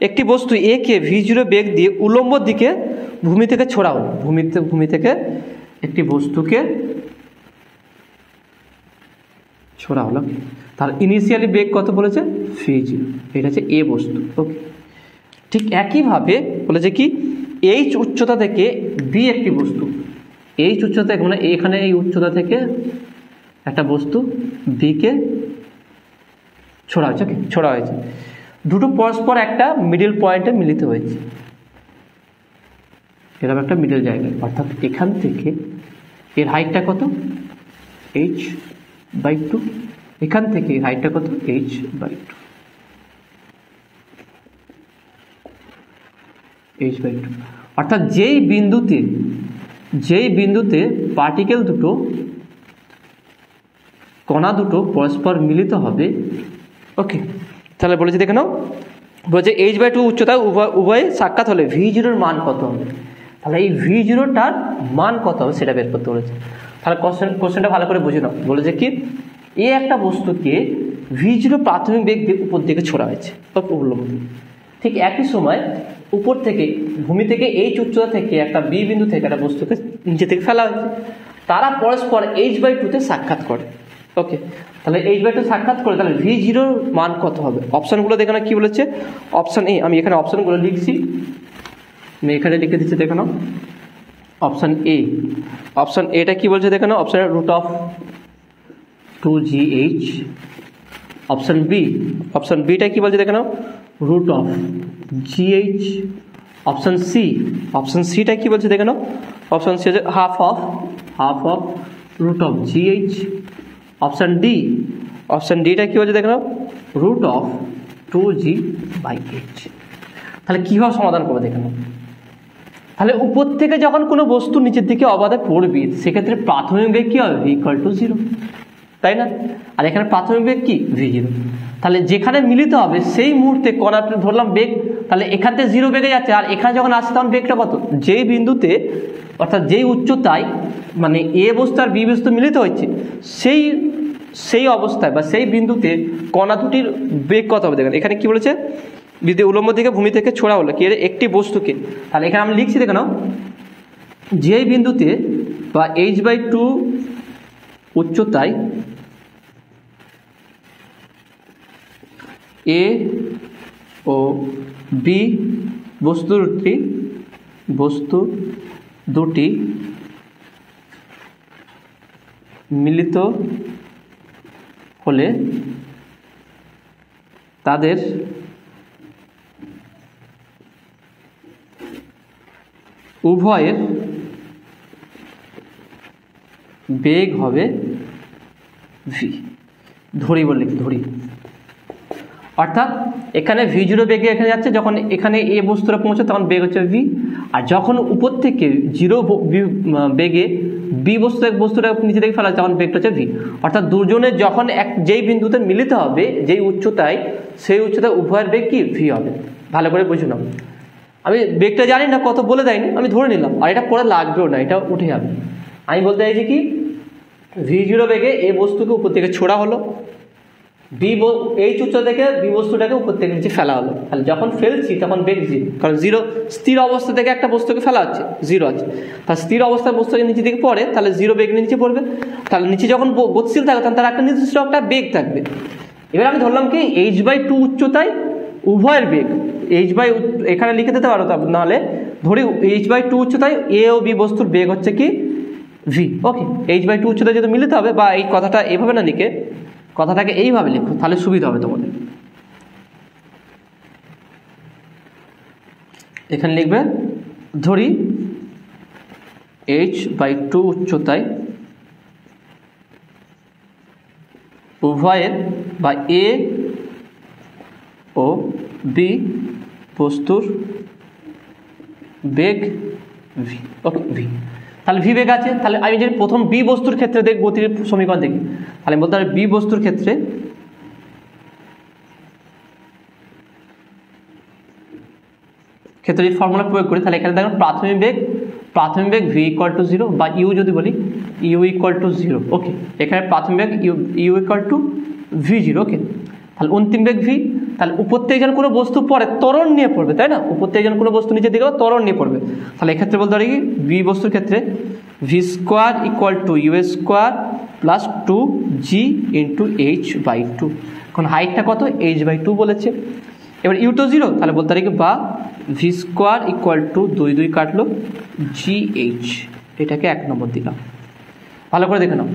একটি বস্তু এ কে v0 বেগ দিয়ে উল্লম্ব দিকে ভূমি থেকে ছোড়া হলো। ভূমি থেকে একটি বস্তুকে ছোড়া হলো। তাহলে ইনিশিয়ালি বেগ কত বলেছে v0, এটা হচ্ছে এ বস্তু। ওকে, ঠিক একইভাবে বলেছে কি এইচ উচ্চতা থেকে বি একটি বস্তু, এইচ উচ্চতা মানে এখানে এই উচ্চতা থেকে একটা বস্তু বিকে ছোড়া হয়েছে। ওকে, ছোড়া হয়েছে, দুটো পরস্পর একটা মিডল পয়েন্টে মিলিত হয়েছে, এরকম একটা মিডল জায়গায়। অর্থাৎ এখান থেকে এর হাইটটা কত h/2, এখান থেকে এর হাইটটা কত h/2, h/2। অর্থাৎ যেই বিন্দুতে পার্টিকেল দুটো, কণা দুটো পরস্পর মিলিত হবে। ওকে, তাহলে বলেছে দেখে নাও, বলছে h/2 উচ্চতায় উভয়ে সাক্ষাৎ হলে v0 মান কত হবে। তাহলে এই v0টার মান কত হবে সেটা বের করতে বলেছে। তাহলে কোশ্চেনটা ভালো করে বুঝে নাও। বলেছে কি এই একটা বস্তুকে v0 প্রাথমিক বেগ দিয়ে উপর দিকে ছোড়া হয়েছে, ঠিক একই সময় উপর থেকে ভূমি থেকে h উচ্চতা থেকে একটা বি বিন্দু থেকে একটা বস্তুকে নিচে থেকে ফেলা হয়েছে, তারা পরস্পর h/2 সাক্ষাৎ করে। ওকে, তাহলে h/2 সাক্ষাৎ করে, তাহলে v0 মান কত হবে। অপশনগুলো দেখে নাও কি বলেছে। অপশন এ, আমি এখানে অপশনগুলো লিখছি, আমি এখানে লিখে দিচ্ছি দেখে নাও। অপশন এটা কি বলছে দেখে নাও, অপশন √2gh। অপশন বিটা কি বলছে দেখে নাও, √gh। অপশন সিটা কি বলছে দেখে নাও, অপশন সি হচ্ছে হাফ অফ √gh। অপশন ডিটা কি বলছে দেখে নাও, √2g/h। তাহলে কীভাবে সমাধান করবে দেখে নাও। তাহলে উপর থেকে যখন কোনো বস্তু নিচের দিকে অবাধে পড়বে, সেক্ষেত্রে প্রাথমিক বেগ কী হবে, v=0, তাই না। আর এখানে প্রাথমিক বেগ কি v0। তাহলে যেখানে মিলিত হবে সেই মুহূর্তে কণাটা ধরলাম বেগ, তাহলে এখান থেকে 0 বেগে যাচ্ছে, আর এখানে যখন আসছে তখন বেগটা কত, যেই বিন্দুতে অর্থাৎ যেই উচ্চতায় মানে এ বস্তু আর বি বস্তু মিলিত হচ্ছে সেই অবস্থায় বা সেই বিন্দুতে কণা দুটির বেগ কত হবে দেখেন। এখানে কি বলেছে, বিদ্যুৎ উলম্ব দিকে ভূমি থেকে ছোড়া হলো কি একটি বস্তুকে। তাহলে এখানে আমি লিখছি দেখে নাও, যেই বিন্দুতে বা h/2 উচ্চতায় এ ও বি বস্তু দুটি মিলিত হলে তাদের উভয়ের বেগ হবে v। ধরি বলে ধরি, অর্থাৎ এখানে v0 বেগে এখানে যাচ্ছে, যখন এখানে এ বস্তুটা পৌঁছে তখন বেগ হচ্ছে v, আর যখন উপর থেকে 0 বেগে বি বস্তুটা নিচে থেকে ফেলা তখন বেগটা হচ্ছে v। অর্থাৎ দুজনের যখন যেই বিন্দুতে মিলিত হবে যেই উচ্চতায়, সেই উচ্চতায় উভয়ের বেগ কি v হবে। ভালো করে বুঝে নাও, আমি বেগটা জানি না কত বলে দেয়নি, আমি ধরে নিলাম, আর এটা পরে লাগবেও না, এটা উঠে যাবে। আমি বলতে চাইছি কি v0 বেগে এ বস্তুকে উপর থেকে ছোড়া হলো, এইচ উচ্চতা থেকে বি বস্তুটাকে উপর থেকে নিচে ফেলা হলো। তাহলে যখন ফেলছি তখন বেগ 0, কারণ 0 স্থির অবস্থা থেকে একটা বস্তুকে ফেলা হচ্ছে, 0 আছে। তাহলে স্থির অবস্থার বস্তুকে নিচে দিকে পড়ে, তাহলে 0 বেগ নিচে পড়বে। তাহলে নিচে যখন গতিশীল থাকবে তখন তার একটা নির্দিষ্ট একটা বেগ থাকবে। এবার আমি ধরলাম কি h/2 উচ্চতায় উভয়ের বেগ, এখানে লিখে দিতে পারো, নাহলে ধরি h/2 উচ্চতায় এ ও বি বস্তুর বেগ হচ্ছে কি v। ওকে, h/2 উচ্চতায় যদি মিলিত হবে, বা এই কথাটা এইভাবে না লিখে কথাটাকে এইভাবে লিখো, তাহলে সুবিধা হবে তোমাদের। এখানে লিখবে ধরি h/2 উচ্চতায় উভয়ের বা এ ও বি বস্তুর বেগ v। ওকে, v। তাহলে ভি বেগ আছে, তাহলে আমি যদি প্রথম বি বস্তুর ক্ষেত্রে দেখব গতির সমীকরণ দেখি, তাহলে বলতে পারি বি বস্তুর ক্ষেত্রে যদি ফর্মুলা প্রয়োগ করি, তাহলে এখানে দেখুন প্রাথমিক বেগ v=0, বা ইউ যদি বলি u=0। ওকে, এখানে প্রাথমিক বেগ u=v0। ওকে, তাহলে অন্তিম বেগ v। তাহলে উপর থেকে যখন কোনো বস্তু পড়ে ত্বরণ নিয়ে পড়বে, তাই না, উপর থেকে যখন কোনো বস্তু নিচের দিকে ত্বরণ নিয়ে পড়বে, তাহলে এক্ষেত্রে বলতে পারি কি বি বস্তুর ক্ষেত্রে v² = u² plus 2g into h/2। এখন হাইটটা কত, h/2 বলেছে। এবার ইউ টু 0, তাহলে বলতে পারি কি বা ভি স্কোয়ার ইকুয়াল টু 2 2 কাটলো gh, এটাকে 1 নম্বর দিলাম। ভালো করে দেখে নাও,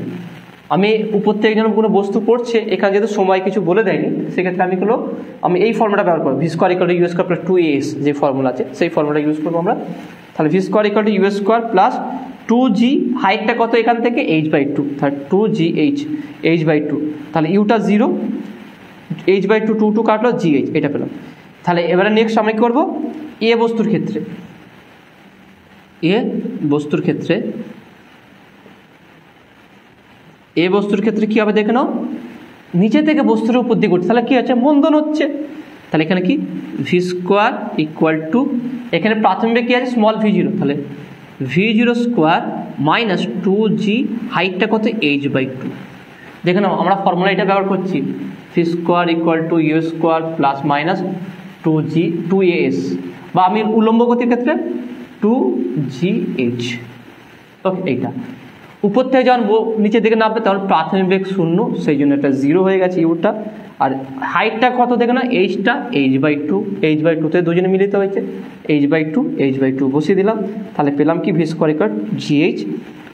আমি উপর থেকে যেন কোনো বস্তু পড়ছে, এখানে যেহেতু সময় কিছু বলে দেয়নি, সেক্ষেত্রে আমি এই ফর্মুলাটা ব্যবহার করবো, v square equal to you square plus 2as যে ফর্মুলা আছে সেই ফর্মুলা ইউজ করবো আমরা। তাহলে v square equal to you square plus 2g, হাইটটা কত এখান থেকে h/2, তাহলে 2gh h/2, তাহলে ইউটা 0, h/2 2 2 কাটলো gh, এটা পেলাম। তাহলে এবারে নেক্সট আমরা কি করবো, এ বস্তুর ক্ষেত্রে কি হবে দেখে নাও, নিচে থেকে বস্তুর উপর দিকে উঠছে, তাহলে কি হচ্ছে, মন্দন হচ্ছে। তাহলে এখানে কি ভি স্কোয়ার ইকুয়াল টু, এখানে প্রাথমিক কি আছে স্মল v0, তাহলে v0 স্কোয়ার মাইনাস 2g, হাইটটা কত h/2। দেখে নাও আমরা ফর্মুলা এটা ব্যবহার করছি, v square equal to you square plus minus 2as, বা আমি উলম্ব গতির ক্ষেত্রে 2gh। ওকে, এইটা উপর থেকে যখন নিচের দিকে নামবে তখন প্রাথমিক বেগ 0, সেই জন্য এটা 0 হয়ে গেছে ইউটা। আর হাইটটা কত দেখে না, এইচটা h/2তে দুজনে মিলিত হয়েছে, h/2 বসিয়ে দিলাম। তাহলে পেলাম কি ভি স্কোয়ার ইকুয়াল gh।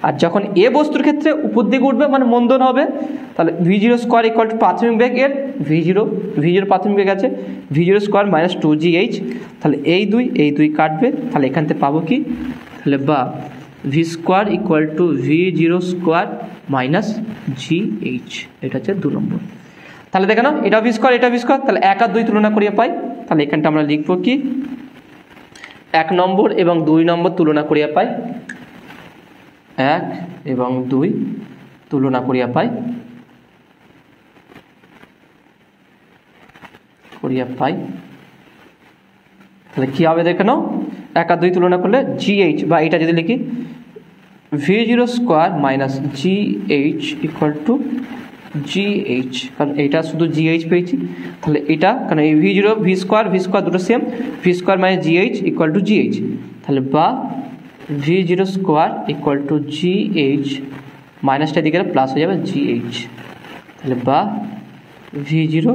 আর যখন এ বস্তুর ক্ষেত্রে উপর দিকে উঠবে মানে মন্দন হবে, তাহলে v0 স্কোয়ার ইকুয়াল টু প্রাথমিক বেগ এর v0 প্রাথমিক বেগ আছে, v0 স্কোয়ার মাইনাস 2gh। তাহলে এই দুই কাটবে, তাহলে এখান থেকে পাবো কি, তাহলে বা V square equal two v0 square minus gh, এটা হচ্ছে 2 নম্বর। তাহলে দেখে নাও এটা ভি স্কোয়ার, এটা ভি স্কোয়ার, তাহলে 1 আর 2 তুলনা করিয়ে পাই। তাহলে এখানটা আমরা লিখবো কি 1 নম্বর এবং 2 নম্বর তুলনা করিয়া পাই, 1 এবং 2 তুলনা করিয়া পাই, তাহলে কি হবে দেখে নাও, 1 আর 2 তুলনা করলে gh, বা এটা যদি লিখি v0 square minus gh equal to gh, কারণ এইটা শুধু gh পেয়েছি, তাহলে এটা কারণ এই v0 ভি স্কোয়ার দুটো same, V square minus gh equal to gh, তাহলে বা v0 square equal two gh, মাইনাসটা দিকে প্লাস হয়ে যাবে gh, তাহলে বা v0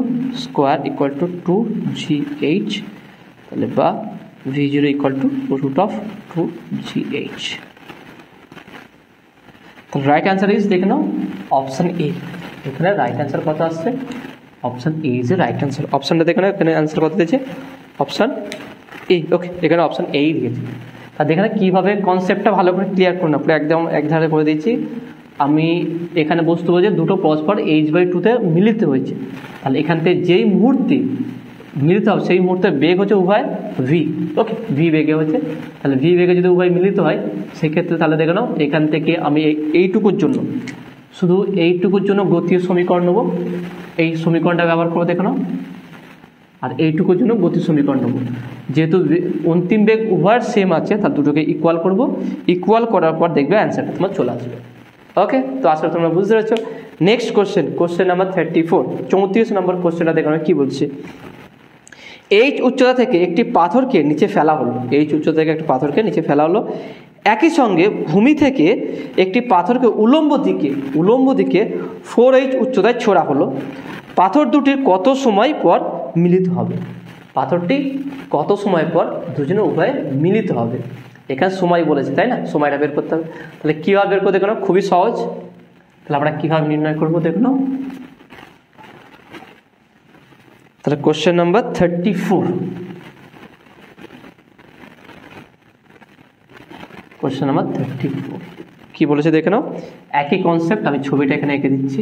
square equal two 2gh, তাহলে বা v0 equal to root of 2gh। তাহলে রাইট অ্যান্সার ইজ দেখে নাও অপশান এ। এখানে রাইট অ্যান্সার কত আসছে, option A is a right answer. অপশানটা দেখে নাও এখানে অ্যান্সার কত দিয়েছে, অপশান এ। ওকে, এখানে অপশান এই দিয়েছে। আর দেখে না কীভাবে কনসেপ্টটা ভালো করে ক্লিয়ার করে না, পুরো একদম এক ধারে করে দিয়েছি। আমি এখানে বস্তু বলছে দুটো পরস্পর h/2তে মিলিত হয়েছে, তাহলে এখান থেকে যেই মুহূর্তে মিলিত হবে সেই মুহূর্তে বেগ হচ্ছে উভয় ভি। ওকে, ভি বেগে হচ্ছে, তাহলে ভি বেগে যদি উভয় মিলিত হয় সেক্ষেত্রে তাহলে দেখে নাও এখান থেকে আমি এইটুকুর জন্য শুধু এইটুকুর জন্য গতীয় সমীকরণ নেবো, এই সমীকরণটা ব্যবহার করবো দেখে নাও, আর এইটুকুর জন্য গতি সমীকরণ নেবো। যেহেতু অন্তিম বেগ উভয়ের সেম আছে তার দুটোকে ইকুয়াল করব, ইকুয়াল করার পর দেখবে অ্যান্সারটা তোমার চলে আসবে। ওকে, তো আসলে তোমরা বুঝতে পেরেছো। নেক্সট কোশ্চেন নাম্বার 34, 34 নম্বর কোশ্চেনটা দেখো কি বলছে। এইচ উচ্চতা থেকে একটি পাথরকে নিচে ফেলা হলো, এইচ উচ্চতা থেকে একটি পাথরকে নিচে ফেলা হলো, একই সঙ্গে ভূমি থেকে একটি পাথরকে উলম্ব দিকে 4h উচ্চতায় ছোড়া হলো। পাথর দুটির কত সময় পর মিলিত হবে? পাথরটি কত সময় পর দুজনে উভয়ে মিলিত হবে? এখানে সময় বলেছে তাই না, সময়টা বের করতে হবে। তাহলে কীভাবে বের করতে দেখো, খুবই সহজ। তাহলে আমরা কীভাবে নির্ণয় করবো দেখো। তাহলে কোশ্চেন নাম্বার 34, কোশ্চেন নাম্বার 34 কি বলেছে দেখে নাও। একই কনসেপ্ট, আমি ছবিটা এখানে এঁকে দিচ্ছি।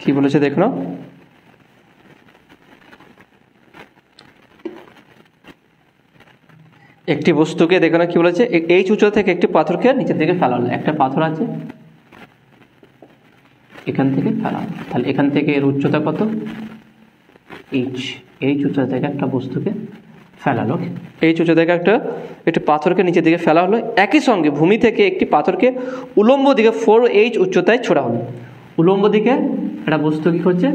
কি বলেছে দেখে নাও, একটি বস্তুকে দেখে নাও কি বলেছে, এইচ উচ্চতা থেকে একটি পাথরকে নিচের দিকে ফেলা হলো। একটা পাথর আছে এখান থেকে ফেলা হলো, তাহলে এখান থেকে এর উচ্চতা কত, এইচ উচ্চতা থেকে একটা বস্তুকে ফেলালো, এইচ উচ্চতা থেকে একটি পাথরকে নিচের দিকে ফেলা হলো। একই সঙ্গে ভূমি থেকে একটি পাথরকে উলম্ব দিকে 4h উচ্চতায় ছোড়া হলো। উলম্ব দিকে একটা বস্তু কি করছে,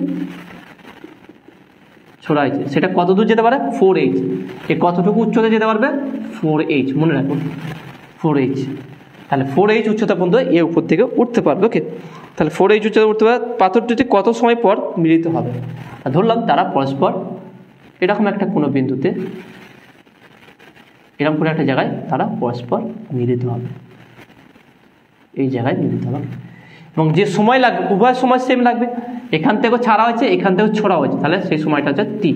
ছোড়া হয়েছে, সেটা কত দূর যেতে পারে, 4h। এ কতটুকু উচ্চতায় যেতে পারবে, 4h, মনে রাখুন 4h। তাহলে 4h উচ্চতা পর্যন্ত এ উপর থেকে উঠতে পারবে। ওকে, তাহলে 4h উচ্চতা উঠতে পারবে, পাথর দুটি কত সময় পর মিলিত হবে? ধরলাম তারা পরস্পর এরকম একটা কোনো বিন্দুতে, এরকম কোনো একটা জায়গায় তারা পরস্পর মিলিত হবে, এই জায়গায় মিলিত হবে। এবং যে সময় লাগবে উভয় সময় সেম লাগবে, এখান থেকেও ছাড়া হয়েছে এখান থেকেও ছড়া হয়েছে, তাহলে সেই সময়টা হচ্ছে টি।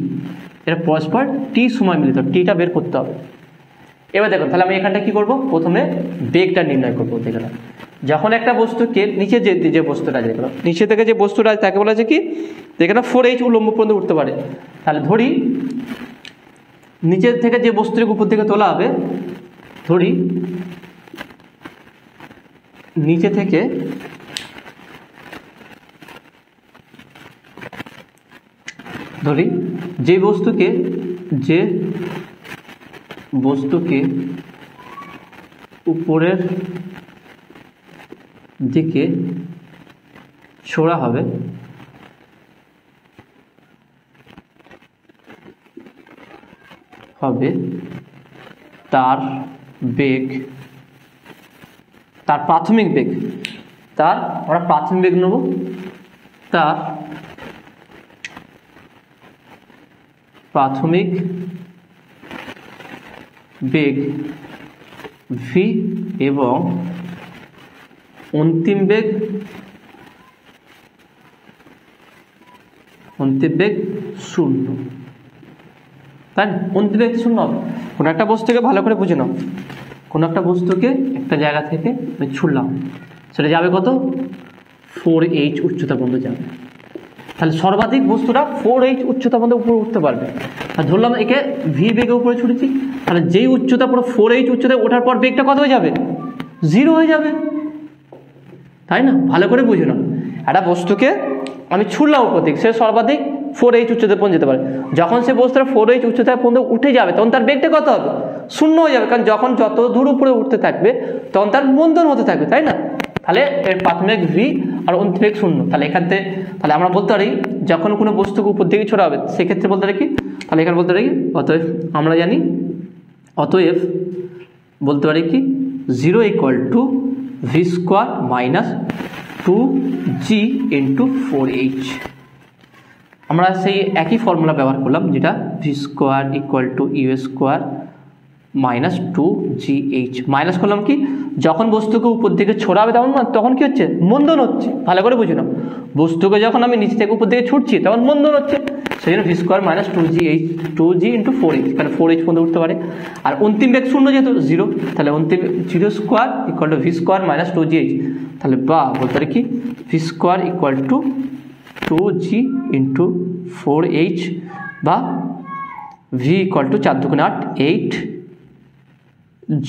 এটা পরস্পর টি সময় মিলিত, টিটা বের করতে হবে। এবার দেখুন, তাহলে আমি এখানটা কি করব, প্রথমে বেগটা নির্ণয় করবো। দেখলাম যখন একটা বস্তুকে নিচে যে বস্তুটা আছে, দেখলাম নিচে থেকে যে বস্তুটা আছে তাকে বলা আছে কি, যেখানে 4h উল্লম্ব পর্যন্ত উঠতে পারে। তাহলে ধরি নিচের থেকে যে বস্তুটিকে উপর থেকে তোলা হবে, ধরি নিচে থেকে যে বস্তুকে উপরের দিকে ছোড়া হবে, তার বেগ, তার প্রাথমিক বেগ, আমরা প্রাথমিক বেগ নেব, তার প্রাথমিক বেগ v এবং অন্তিম বেগ 0। তাই না? অন্তিম বেগ 0 হবে। কোনো একটা বস্তুকে ভালো করে বুঝে নাও, কোনো একটা বস্তুকে একটা জায়গা থেকে আমি ছুড়লাম, সেটা যাবে কত, 4h উচ্চতা পর্যন্ত যাবে। তাহলে সর্বাধিক বস্তুটা 4h উচ্চতা পর্যন্ত উপরে উঠতে পারবে। আর ধরলাম একে v বেগে উপরে ছুটেছি, তাহলে যেই উচ্চতা পুরো 4h উচ্চতায় ওঠার পর বেগটা কত হয়ে যাবে, 0 হয়ে যাবে। তাই না? ভালো করে বুঝে নাও, একটা বস্তুকে আমি ছুড়লাম উপর দিক, সে সর্বাধিক 4h উচ্চতায় পৌঁছে যেতে পারে। যখন সে বস্তুটা 4h উচ্চতায় পর্যন্ত উঠে যাবে তখন তার বেগটা কত হবে, 0 হয়ে যাবে। কারণ যখন যত দূর উপরে উঠতে থাকবে তখন তার মন্দন হতে থাকবে, তাই না? তাহলে এর প্রাথমিক v আর অন্তিম বেগ 0। তাহলে এখান থেকে তাহলে আমরা বলতে পারি যখন কোনো বস্তুকে উপর দিকে ছোড়া হবে সেক্ষেত্রে বলতে পারি কি, তাহলে এখানে বলতে পারি কি, অতএব আমরা জানি, অতএব বলতে পারি কি 0 = v² - 2g × 4h। আমরা সেই একই ফর্মুলা ব্যবহার করলাম, যেটা v² = u² - 2gh। মাইনাস করলাম কি, যখন বস্তুকে উপর দিকে ছোড়া হবে তখন কি হচ্ছে, মন্দন হচ্ছে। ভালো করে বুঝে নাও, বস্তুকে যখন আমি নিচ থেকে উপর দিকে ছুটছি তখন মন্দন হচ্ছে, সেই জন্য v² - 2g × 4h, কারণ 4h পর্যন্ত উঠতে পারে। আর অন্তিম বেগ 0 যেহেতু 0, তাহলে অন্তিম 0² = v² - 2gh। তাহলে বা বলতে পারি কি v² = 2g × 4h বা v = 4 × 8 8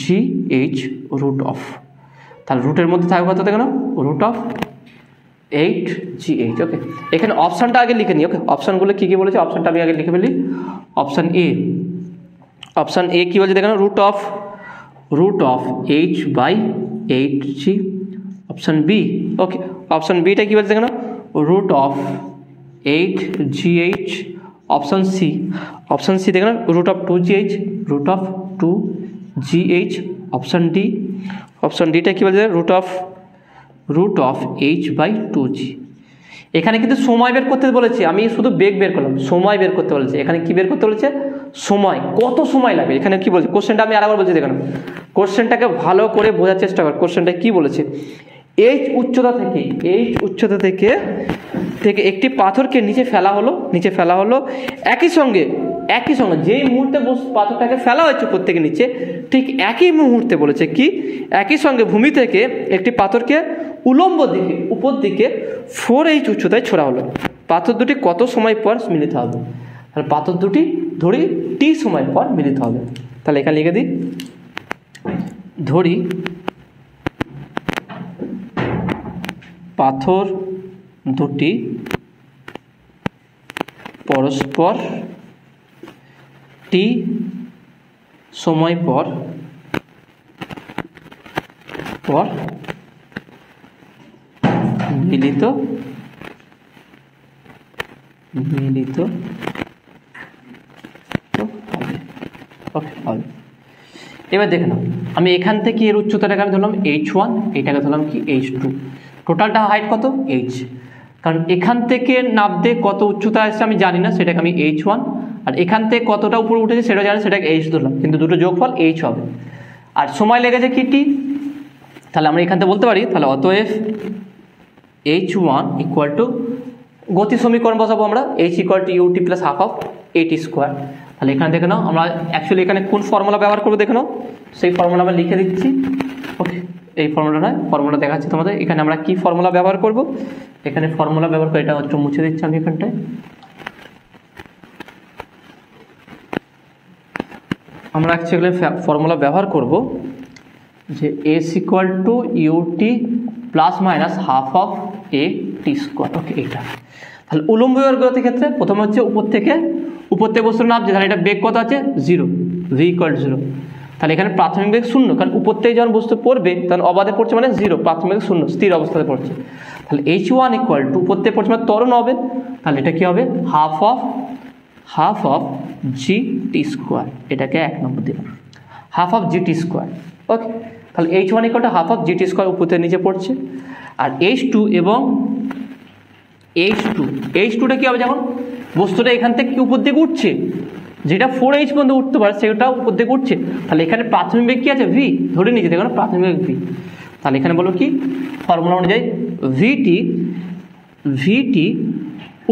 gh √, তাহলে রুটের মধ্যে থাকবে কত, দেখো না, √8gh। ওকে, এখানে অপশানটা আগে লিখে নিই। ওকে, অপশানগুলো কী কী বলেছে, অপশানটা আমি আগে লিখে ফেলি। অপশান এ কী বলছে, দেখো না, √h/8g। অপশান বি, ওকে, অপশান বিটা কী বলছে, দেখো না, √8gh। অপশান সি দেখো না, √2gh, √2gh। অপশান ডিটা কী বলছে, √h/2g। এখানে কিন্তু সময় বের করতে বলেছি, আমি শুধু বেগ বের করলাম, সময় বের করতে বলেছে। এখানে কি বের করতে বলেছে, সময়, কত সময় লাগবে। এখানে কি বলছে, কোশ্চেনটা আমি আরেকবার বলছি, দেখুন কোশ্চেনটাকে ভালো করে বোঝার চেষ্টা কর। কোশ্চেনটা কি বলেছে, h উচ্চতা থেকে একটি পাথরকে নিচে ফেলা হলো একই সঙ্গে যেই মুহূর্তে পাথরটাকে ফেলা হয়েছে উপর থেকে নিচে, ঠিক একই মুহূর্তে বলেছে কি, একই সঙ্গে ভূমি থেকে একটি পাথরকে উলম্ব দিকে উপর দিকে 4h উচ্চতায় ছোড়া হলো। পাথর দুটি কত সময় পর মিলিত হবে? তাহলে পাথর দুটি ধরি t সময় পর মিলিত হবে। তাহলে এখানে লিখে দিই, ধরি পাথর দুটি পরস্পর t সময় পর মিলিত হবে। এবার দেখে নাও, আমি এখান থেকে এর উচ্চতাটাকে আমি ধরলাম h1, এটাকে ধরলাম কি h2, টোটালটা হাইট কত h, কারণ এখান থেকে নামতে কত উচ্চতা আসছে আমি জানি না, সেটাকে আমি h1, আর এখান থেকে কতটা উপরে উঠেছে সেটা জানি, সেটাকে h ধরলাম, কিন্তু দুটো যোগফল h হবে। আর সময় লেগেছে কি t, তাহলে আমরা এখান থেকে বলতে পারি, তাহলে অতএব h1 ইকুয়াল টু, গতি সমীকরণ বসাবো আমরা, h equal to ut plus half of at square. তাহলে এখানে দেখে নাও, আমরা অ্যাকচুয়ালি এখানে কোন ফর্মুলা ব্যবহার করবো দেখে নাও, সেই ফর্মুলা আমরা লিখে দিচ্ছি। ওকে, এই ফর্মুলা দেখাচ্ছি তোমাদের। এখানে আমরা কি ফর্মুলা ব্যবহার করব, এখানে ফর্মুলা ব্যবহার করে, এটা হচ্ছে মুছে দিচ্ছি আমি এখানটায়। আমরা অ্যাকচুয়ালি ফর্মুলা ব্যবহার করব যে s equal to ut plus minus half of at square. Okay, এটা তাহলে উলম্ব গতির ক্ষেত্রে প্রথমে হচ্ছে উপর থেকে বস্তু নামছে, তাহলে এটা বেগ কত আছে 0, v ইকুয়াল 0। তাহলে এখানে প্রাথমিক বেগ 0, কারণ উপর থেকে যখন বস্তু পড়বে তখন অবাধে পড়ছে মানে 0, প্রাথমিক বেগ 0, স্থির অবস্থাতে পড়ছে। তাহলে h1 ইকুয়াল টু, উপর থেকে পড়ছে মানে ত্বরণ হবে, তাহলে এটা কি হবে হাফ অফ gt স্কোয়ার, এটাকে 1 নম্বর দিলাম, হাফ অফ gt স্কোয়ার। ওকে, তাহলে h1 equal to half of gt square, উপর থেকে নিচে পড়ছে। আর h2 এবং h2টা কি হবে, যেমন বস্তুটা এখান থেকে কি উপর দিকে উঠছে, যেটা 4h পর্যন্ত উঠতে পারে সেটা উপর দিকে উঠছে, তাহলে এখানে প্রাথমিক বেগ কি আছে v, ধরে নিয়েছে, দেখো প্রাথমিক বেগ v। তাহলে এখানে বলো কি ফর্মুলা অনুযায়ী vt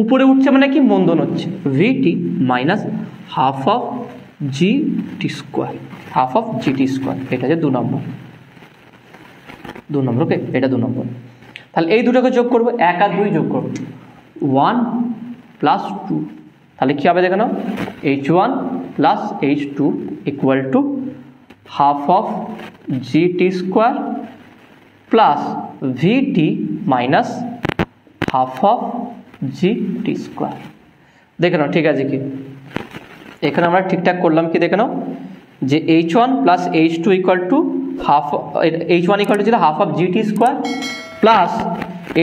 উপরে উঠছে মানে কি মন্দন হচ্ছে, vt minus half of gt square, এটা হচ্ছে 2 নম্বর। ওকে, এটা 2 নম্বর। তাহলে এই দুটোকে যোগ করবো, 1 আর 2 যোগ করবো, 1 প্লাস 2, তাহলে কী হবে দেখে নাও, h1 plus h2 equal to half of gt square plus vt minus half of gt square. দেখে নাও ঠিক আছে কি, এখানে আমরা ঠিকঠাক করলাম কি, দেখে নাও যে h1 plus h2 equal to h1 equal to ছিল half of gt square plus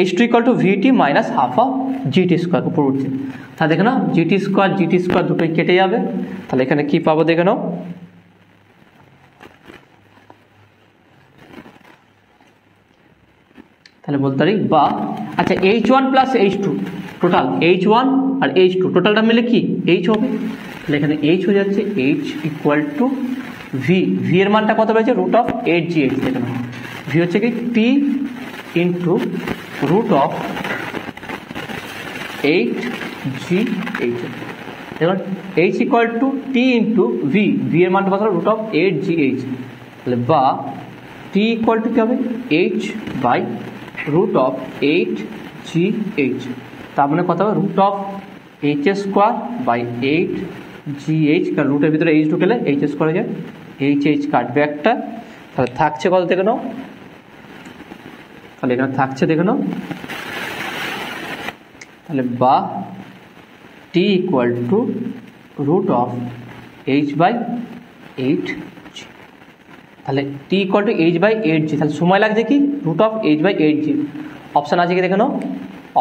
h2 equal to vt minus half of gt square, উপর উঠছে। তাহলে দেখে নাও gt স্কোয়ার দুটোই কেটে যাবে, তাহলে এখানে কি পাবো দেখে নাও, তাহলে বলতে পারি বা, আচ্ছা h1 plus h2 total, h1 আর h2 টোটালটা মিলে কি h হবে, তাহলে এখানে h হয়ে যাচ্ছে h ইকুয়াল টু v এর মানটা কত পেয়েছে, রুট অফ 8gh। দেখে নাও v হচ্ছে কি t into root of 8gh, দেখুন h equal to t into v এর মানটা কত, রুট অফ 8gh। তাহলে বা t ইকুয়াল টু কি হবে, h by root of 8gh, তার মানে কত হবে, root of h square by 8gh, কারণ রুটের ভিতরে h ঢুকেলে h স্কোয়ার হয়ে যায়, h কাটবে একটা, তাহলে থাকছে কত দেখে নাও, তাহলে এখানে থাকছে দেখে নাও, তাহলে বা t equal to root of h by 8g, তাহলে t equal to h by 8g, তাহলে সময় লাগছে কি root of h by 8g। Option আছে কি দেখে নাও,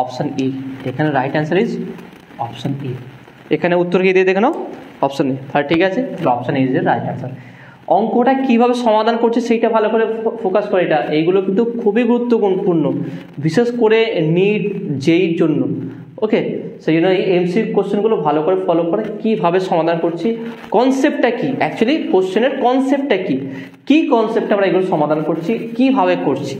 অপশান ই, এখানে right answer is option E. এখানে উত্তর কি দিয়ে দেখে নাও, অপশান এ, তাহলে ঠিক আছে, তাহলে অপশান এ ইজ এর রাইট অ্যান্সার। অঙ্কটা কীভাবে সমাধান করছে সেইটা ভালো করে ফোকাস করে, এইগুলো কিন্তু খুবই গুরুত্বপূর্ণ, বিশেষ করে নিট জেইর জন্য। ওকে, সেই জন্য এই এমসি কোশ্চেনগুলো ভালো করে ফলো করে কীভাবে সমাধান করছি, কনসেপ্টটা কী, অ্যাকচুয়ালি কোশ্চেনের কনসেপ্টটা কী কনসেপ্টে আমরা এগুলো সমাধান করছি, কীভাবে করছি,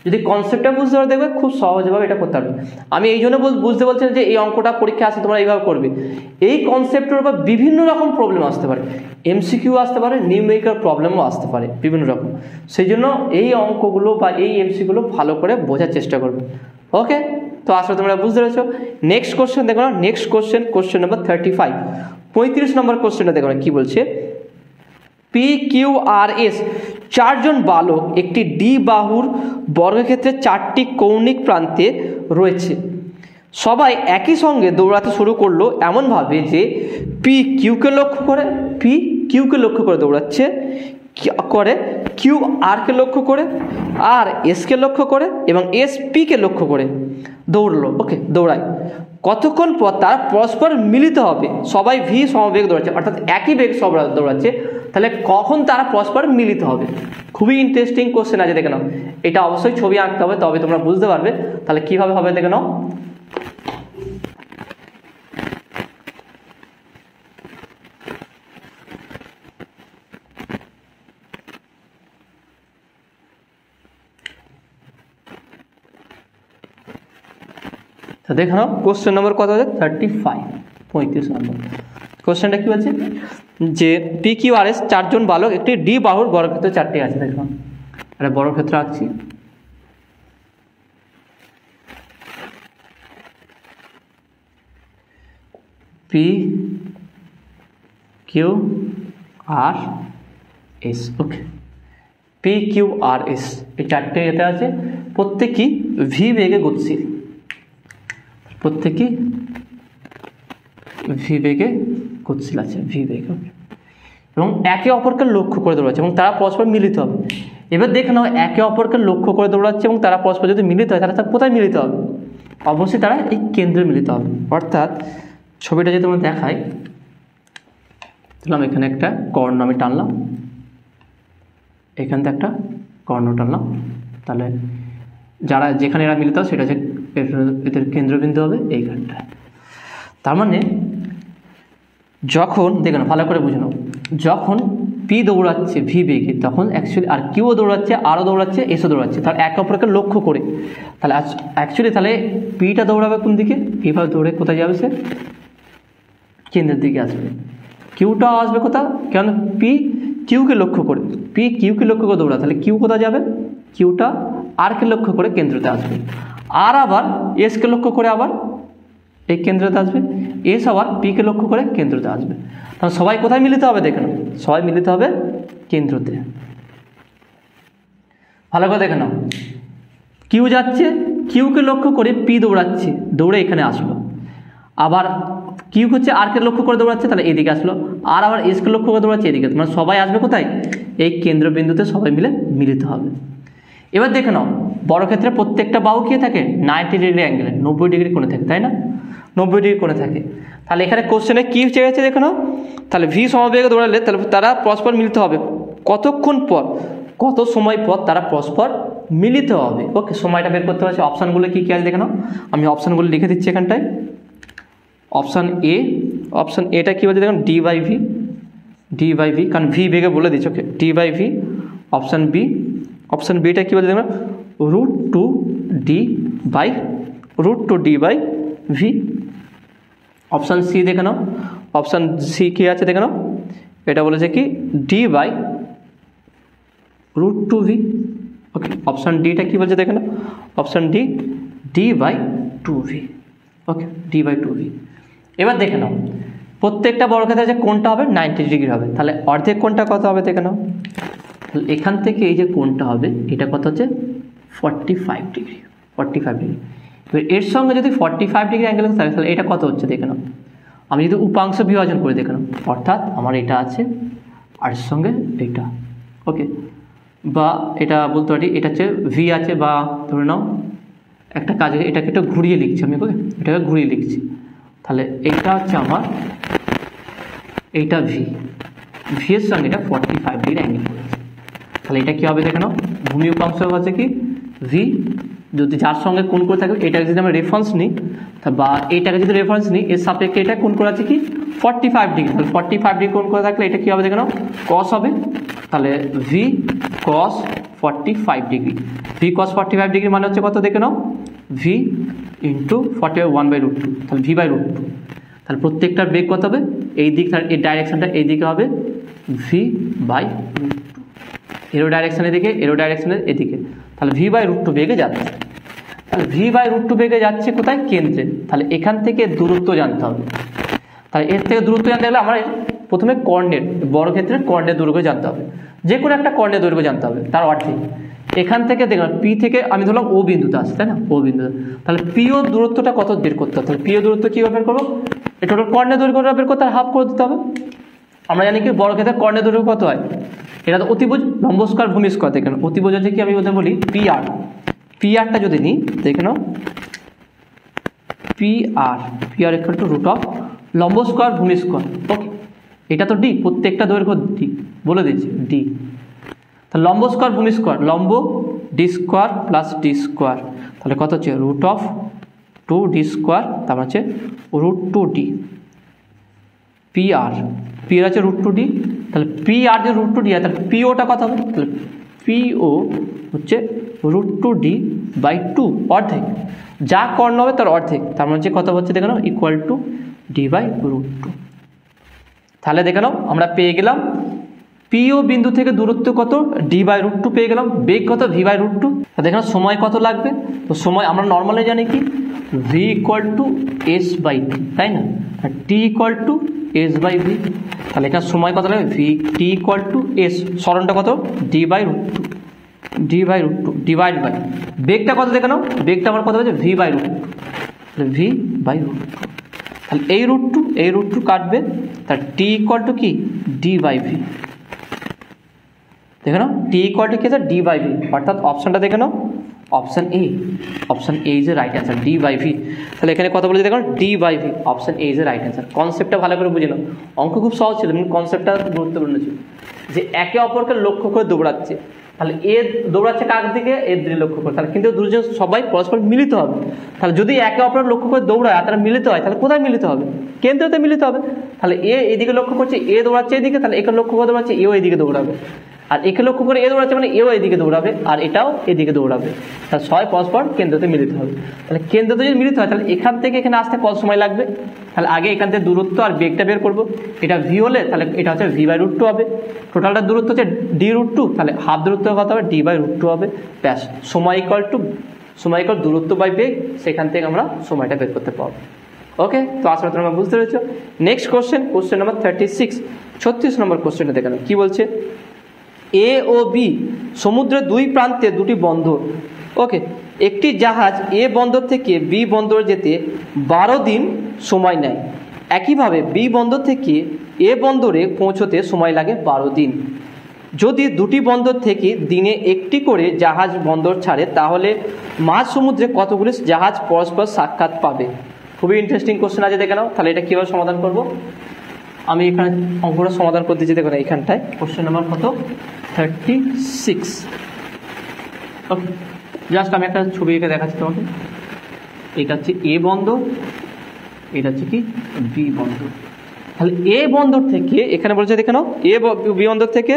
যদি কনসেপ্টটা বুঝতে পারো দেখবে খুব সহজভাবে এটা করতে পারবে। আমি এই জন্য বুঝতে বলছি যে এই অঙ্কটা পরীক্ষা আসে তোমরা এইভাবে করবে, এই কনসেপ্টের উপর বিভিন্ন রকম প্রবলেম আসতে পারে, এমসিকিউ আসতে পারে, নিউমেরিক্যাল প্রবলেমও আসতে পারে বিভিন্ন রকম, সেই জন্য এই অঙ্কগুলো বা এই এমসিগুলো ভালো করে বোঝার চেষ্টা করবে। ওকে, তো আসলে তোমরা বুঝতে পেরেছো। নেক্সট কোশ্চেন দেখো না, নেক্সট কোশ্চেন নাম্বার 35, 35 নম্বর কোশ্চেনটা দেখো না কি বলছে, PQRS 4 জন বালক একটি ডি বাহুর বর্গক্ষেত্রে 4টি কৌণিক প্রান্তে রয়েছে, সবাই একই সঙ্গে দৌড়াতে শুরু করলো এমনভাবে যে PQকে লক্ষ্য করে দৌড়াচ্ছে, কিউ আর কে লক্ষ্য করে, আর এস কে লক্ষ্য করে এবং এস পি কে লক্ষ্য করে দৌড়লো। ওকে, দৌড়ায়। কতক্ষণ পর তারা পরস্পর মিলিত হবে? সবাই ভি সমবেগে দৌড়াচ্ছে, অর্থাৎ একই বেগ সব দৌড়াচ্ছে, তাহলে কখন তারা পরস্পর মিলিত হবে? খুবই ইন্টারেস্টিং কোশ্চেন আছে, দেখে নাও। এটা অবশ্যই ছবি আঁকতে হবে, তবে তোমরা বুঝতে পারবে। তাহলে কিভাবে হবে দেখে নাও। দেখে নাও কোশ্চেন নম্বর কত আছে? 35, 35 নম্বর। কোশ্চেনটা কি বলছে যে পি কিউ আর এস চারজন বালক একটি ডি বাহুর বর্গক্ষেত্র চারটি আছে। দেখুন একটা বর্গক্ষেত্র আঁকছি। P Q R S. ওকে, পি কিউ আর এস এই চারটে এতে আছে, প্রত্যেকই ভি বেগে গতিশীল, প্রত্যেকই ভি বেগে গতিশীল আছে, ভি বেগে, এবং একে অপরকে লক্ষ্য করে দৌড়াচ্ছে এবং তারা পরস্পর মিলিত হবে। এবার দেখে নাও, একে অপরকে লক্ষ্য করে দৌড়াচ্ছে এবং তারা পরস্পর যদি মিলিত হয়, তারা কোথায় মিলিত হবে? অবশ্যই তারা এই কেন্দ্রে মিলিত হবে। অর্থাৎ ছবিটা যদি তোমরা দেখাই, তাহলে এখানে একটা কর্ণ আমি টানলাম, এখান থেকে একটা কর্ণ টানলাম, তাহলে যারা যেখানে এরা মিলিত হবে সেটা হচ্ছে এদের কেন্দ্রবিন্দু হবে এইখানটায়। তার মানে যখন দেখে নাও, ভালো করে বুঝে নাও, যখন পি দৌড়াচ্ছে ভি বেগে, তখন অ্যাকচুয়ালি আর কিউও দৌড়াচ্ছে, আরও দৌড়াচ্ছে, এসও দৌড়াচ্ছে, তার একে অপরকে লক্ষ্য করে। তাহলে অ্যাকচুয়ালি তাহলে পিটা দৌড়াবে কোন দিকে? এইভাবে দৌড়ে কোথায় যাবে? সে কেন্দ্রের দিকে আসবে। কিউটাও আসবে কোথাও, কেন? পি কিউকে লক্ষ্য করে, পি কিউকে লক্ষ্য করে দৌড়া, তাহলে কিউ কোথায় যাবে? কিউটা আরকে লক্ষ্য করে কেন্দ্রতে আসবে, আর আবার এসকে লক্ষ্য করে আবার এই কেন্দ্রতে আসবে, এস আবার পিকে লক্ষ্য করে কেন্দ্রতে আসবে। তাহলে সবাই কোথায় মিলিত হবে? দেখে নাও, সবাই মিলিত হবে কেন্দ্রতে। ভালো করে দেখে নাও, কিউ যাচ্ছে, কিউকে লক্ষ্য করে পি দৌড়াচ্ছে, দৌড়ে এখানে আসলো, আবার কিউ হচ্ছে আরকে লক্ষ্য করে দৌড়াচ্ছে, তাহলে এদিকে আসলো, আর আবার এসকে লক্ষ্য করে দৌড়াচ্ছে এদিকে। মানে সবাই আসবে কোথায়? এই কেন্দ্রবিন্দুতে সবাই মিলে মিলিত হবে। এবার দেখে নাও, বর্গক্ষেত্রে প্রত্যেকটা বাহু কি থাকে? 90 ডিগ্রি অ্যাঙ্গেলে, 90 ডিগ্রি কোণে থাকে, তাই না? 90 ডিগ্রি কোণে থাকে। তাহলে এখানে কোশ্চেনে কি চেয়েছে দেখে নাও, তাহলে ভি সমবেগে দৌড়ালে তাহলে তারা পরস্পর মিলিত হবে কতক্ষণ পর, কত সময় পর তারা পরস্পর মিলিত হবে। ওকে, সময়টা বের করতে পারছি। অপশানগুলো কী কী আছে দেখে নাও, আমি অপশানগুলো লিখে দিচ্ছি এখানটায়। অপশান এ, অপশান এটা কী বলছে দেখুন, D by V, D by V, কারণ ভি বেগে বলে দিচ্ছি। Okay, D by V. Option B, option বিটা কী বলছে দেখুন, √2d by V. Option C দেখে নাও, অপশান সি কী আছে দেখে নাও, এটা বলেছে কি D by √2v। Okay, option ডিটা কী বলছে দেখে নাও, option D D by 2v। Okay, D by 2v। এবার দেখে নাও, প্রত্যেকটা বর্গক্ষেত্রে যে কোণটা হবে 90 ডিগ্রি হবে, তাহলে অর্ধেক কোণটা কত হবে দেখে নাও। তাহলে এখান থেকে এই যে কোণটা হবে এটা কত হচ্ছে? 45 ডিগ্রি, 45 ডিগ্রি। এবার এর সঙ্গে যদি 45 ডিগ্রি অ্যাঙ্গেল থাকে, তাহলে এটা কত হচ্ছে দেখে নাও। আমি যদি উপাংশ বিভাজন করে দেখে নাও, অর্থাৎ আমার এটা আছে আর এর সঙ্গে এটা। ওকে, বা এটা বলতে পারি এটা হচ্ছে ভি আছে, বা ধরে নাও একটা কাজে এটাকে একটু ঘুরিয়ে লিখছি আমি। ওকে, এটাকে ঘুরিয়ে লিখছি, তাহলে এইটা হচ্ছে আমার, এইটা ভি, ভি এর সঙ্গে এটা 45 ডিগ্রি অ্যাঙ্গেল করেছে। তাহলে এটা কী হবে দেখে নাও, ভূমি উপাংশ হচ্ছে কি ভি, যদি যার সঙ্গে কোণ করে থাকবে এটাকে যদি আমরা রেফারেন্স নিই, বা এইটাকে যদি রেফারেন্স নিই, এর সাপেক্ষে এটা কোণ করে আছে কি 45 ডিগ্রি। তাহলে 45 ডিগ্রি কোণ করে থাকলে এটা কী হবে দেখে নাও, কস হবে। তাহলে ভি কস 45 ডিগ্রি, ভি কস 45 ডিগ্রি মানে হচ্ছে কত দেখে নাও, ভি ইন্টু 45 1/√2, তাহলে ভি বাই √2। তাহলে প্রত্যেকটার বেগ কত হবে? এই দিক, এই ডাইরেকশনটা এই দিকে হবে ভি বাই √2, এরো ডাইরেকশানের দিকে, এরো ডাইরেকশানের এদিকে, তাহলে ভি বাই √2 বেগে যাচ্ছে। তাহলে ভি বাই √2 বেগে যাচ্ছে কোথায়? কেন্দ্রে। তাহলে এখান থেকে দূরত্ব জানতে হবে। তাহলে এর থেকে দূরত্ব জানতে গেলে আমার প্রথমে কর্ণের, বর্গক্ষেত্রের কর্ণের দৈর্ঘ্য জানতে হবে, যে কোনো একটা কর্ণের দৈর্ঘ্য জানতে হবে, তার অর্ধেক। এখান থেকে দেখলাম পি থেকে আমি ধরলাম ও বিন্দুতে আসছে, তাই না, ও বিন্দুতে। তাহলে পিও দূরত্বটা কত বের করতে হবে, তাহলে পিও দূরত্ব কীভাবে বের করবো? এটা কর্ণের দৈর্ঘ্যটা বের করতে হাফ করে দিতে হবে। আমরা জানি কি বর্গক্ষেত্রের কর্ণের দৈর্ঘ্য কত হয়? এটা তো অতিভুজ লম্ব স্কয়ার ভূমি স্কয়ার। দেখেন অতিভুজ হচ্ছে কি, আমি বলতে বলি PR, PRটা যদি নিই দেখে নাও PR equal to root of লম্ব স্কয়ার ভূমি স্কয়ার। ওকে, এটা তো ডি, প্রত্যেকটা দৈর্ঘ্য ডি বলে দিচ্ছি ডি। তাহলে লম্ব স্কয়ার ভূমি স্কয়ার, লম্ব D square plus D square, তাহলে কত হচ্ছে রুট অফ 2d স্কয়ার, তারপর হচ্ছে রুট 2d। PR আছে রুট 2d, তাহলে PR যে রুট 2d তাহলে POটা কত হবে, তাহলে PO হচ্ছে রুট 2d বাই 2, অর্ধেক, যা কর্ণ হবে তার অর্ধেক, তার মানে হচ্ছে কত হচ্ছে দেখে নাও equal to d by root 2। তাহলে দেখে নাও আমরা পেয়ে গেলাম PO বিন্দু থেকে দূরত্ব কত, d বাই রুট 2 পেয়ে গেলাম, বেগ কত v বাই রুট 2। দেখে নাও সময় কত লাগবে, তো সময় আমরা নর্মালি জানি কি v equal to s by t, তাই না, আর t equal to s by v। তাহলে এখানে সময় কত লাগবে, t ইকুয়াল টু s, সরণটা কত d by root 2, d by root 2 divide by বেগটা কত দেখে নাও, বেগটা আমার কত হচ্ছে v বাই রুট 2, তাহলে v বাই রুট 2। তাহলে এই রুট 2 কাটবে, তার t ইকুয়াল টু কি d বাই v। দেখে নাও t ইকুয়াল টু কি আছে d বাই v, অর্থাৎ অপশনটা দেখে নাও option A is a right answer, d by v। তাহলে এখানে কত বলেছে দেখো d by v, option A is a right answer. কনসেপ্টটা ভালো করে বুঝে নাও, অঙ্ক খুব সহজ ছিল কিন্তু কনসেপ্টটা গুরুত্বপূর্ণ ছিল, যে একে অপরকে লক্ষ্য করে দৌড়াচ্ছে, তাহলে এ দৌড়াচ্ছে কার দিকে, এর দিকে লক্ষ্য করে, তাহলে কিন্তু দুজন সবাই পরস্পর মিলিত হবে। তাহলে যদি একে অপরের লক্ষ্য করে দৌড়ায় আর তারা মিলিত হয়, তাহলে কোথায় মিলিত হবে, কেন্দ্রতে মিলিত হবে। তাহলে এ এদিকে লক্ষ্য করছে, এ দৌড়াচ্ছে এদিকে, তাহলে একে লক্ষ্য করে দৌড়াচ্ছে, এও এদিকে দৌড়াবে, আর একে লক্ষ্য করে এ দৌড়াচ্ছে মানে এও এদিকে দৌড়াবে, আর এটাও এদিকে দৌড়াবে, তাহলে সবাই পরস্পর কেন্দ্রতে মিলিত হবে। তাহলে কেন্দ্রতে যদি মিলিত হয় তাহলে এখান থেকে এখানে আসতে কত সময় লাগবে, তাহলে আগে এখান থেকে দূরত্ব আর বেগটা বের করবো। এটা v হলে তাহলে এটা হচ্ছে v বাই রুট 2 হবে, টোটালটা দূরত্ব হচ্ছে d রুট 2, তাহলে হাফ দূরত্ব কত হবে d বাই রুট 2 হবে, ব্যাস। সময় ইকুয়াল দূরত্ব বাই বেগ, সেখান থেকে আমরা সময়টা বের করতে পারবো। ওকে, তো আসলে তোমরা বুঝতে পেরেছো। নেক্সট কোশ্চেন নাম্বার 36 নম্বর কোশ্চেনটা দেখে নাও কি বলছে। এ ও বি সমুদ্রের দুই প্রান্তে দুটি বন্দর। ওকে, একটি জাহাজ এ বন্দর থেকে বি বন্দরে যেতে 12 দিন সময় নেয়, একইভাবে বি বন্দর থেকে এ বন্দরে পৌঁছতে সময় লাগে 12 দিন। যদি দুটি বন্দর থেকে দিনে একটি করে জাহাজ বন্দর ছাড়ে তাহলে মাঝ সমুদ্রে কতগুলি জাহাজ পরস্পর সাক্ষাৎ পাবে। খুবই ইন্টারেস্টিং কোশ্চেন আছে, দেখে নাও। তাহলে এটা কীভাবে সমাধান করব, আমি এখানে অঙ্কটা সমাধান করতে দিচ্ছি। দেখুন এইখানটায় কোশ্চেন নাম্বার কত 36। ওকে, জাস্ট আমি একটা ছবি এঁকে দেখাচ্ছি তোমাকে। এটা হচ্ছে এ বন্দর, এটা হচ্ছে কি বি বন্দর। তাহলে এ বন্দর থেকে এখানে বলছে দেখে নাও, এ বি বন্দর থেকে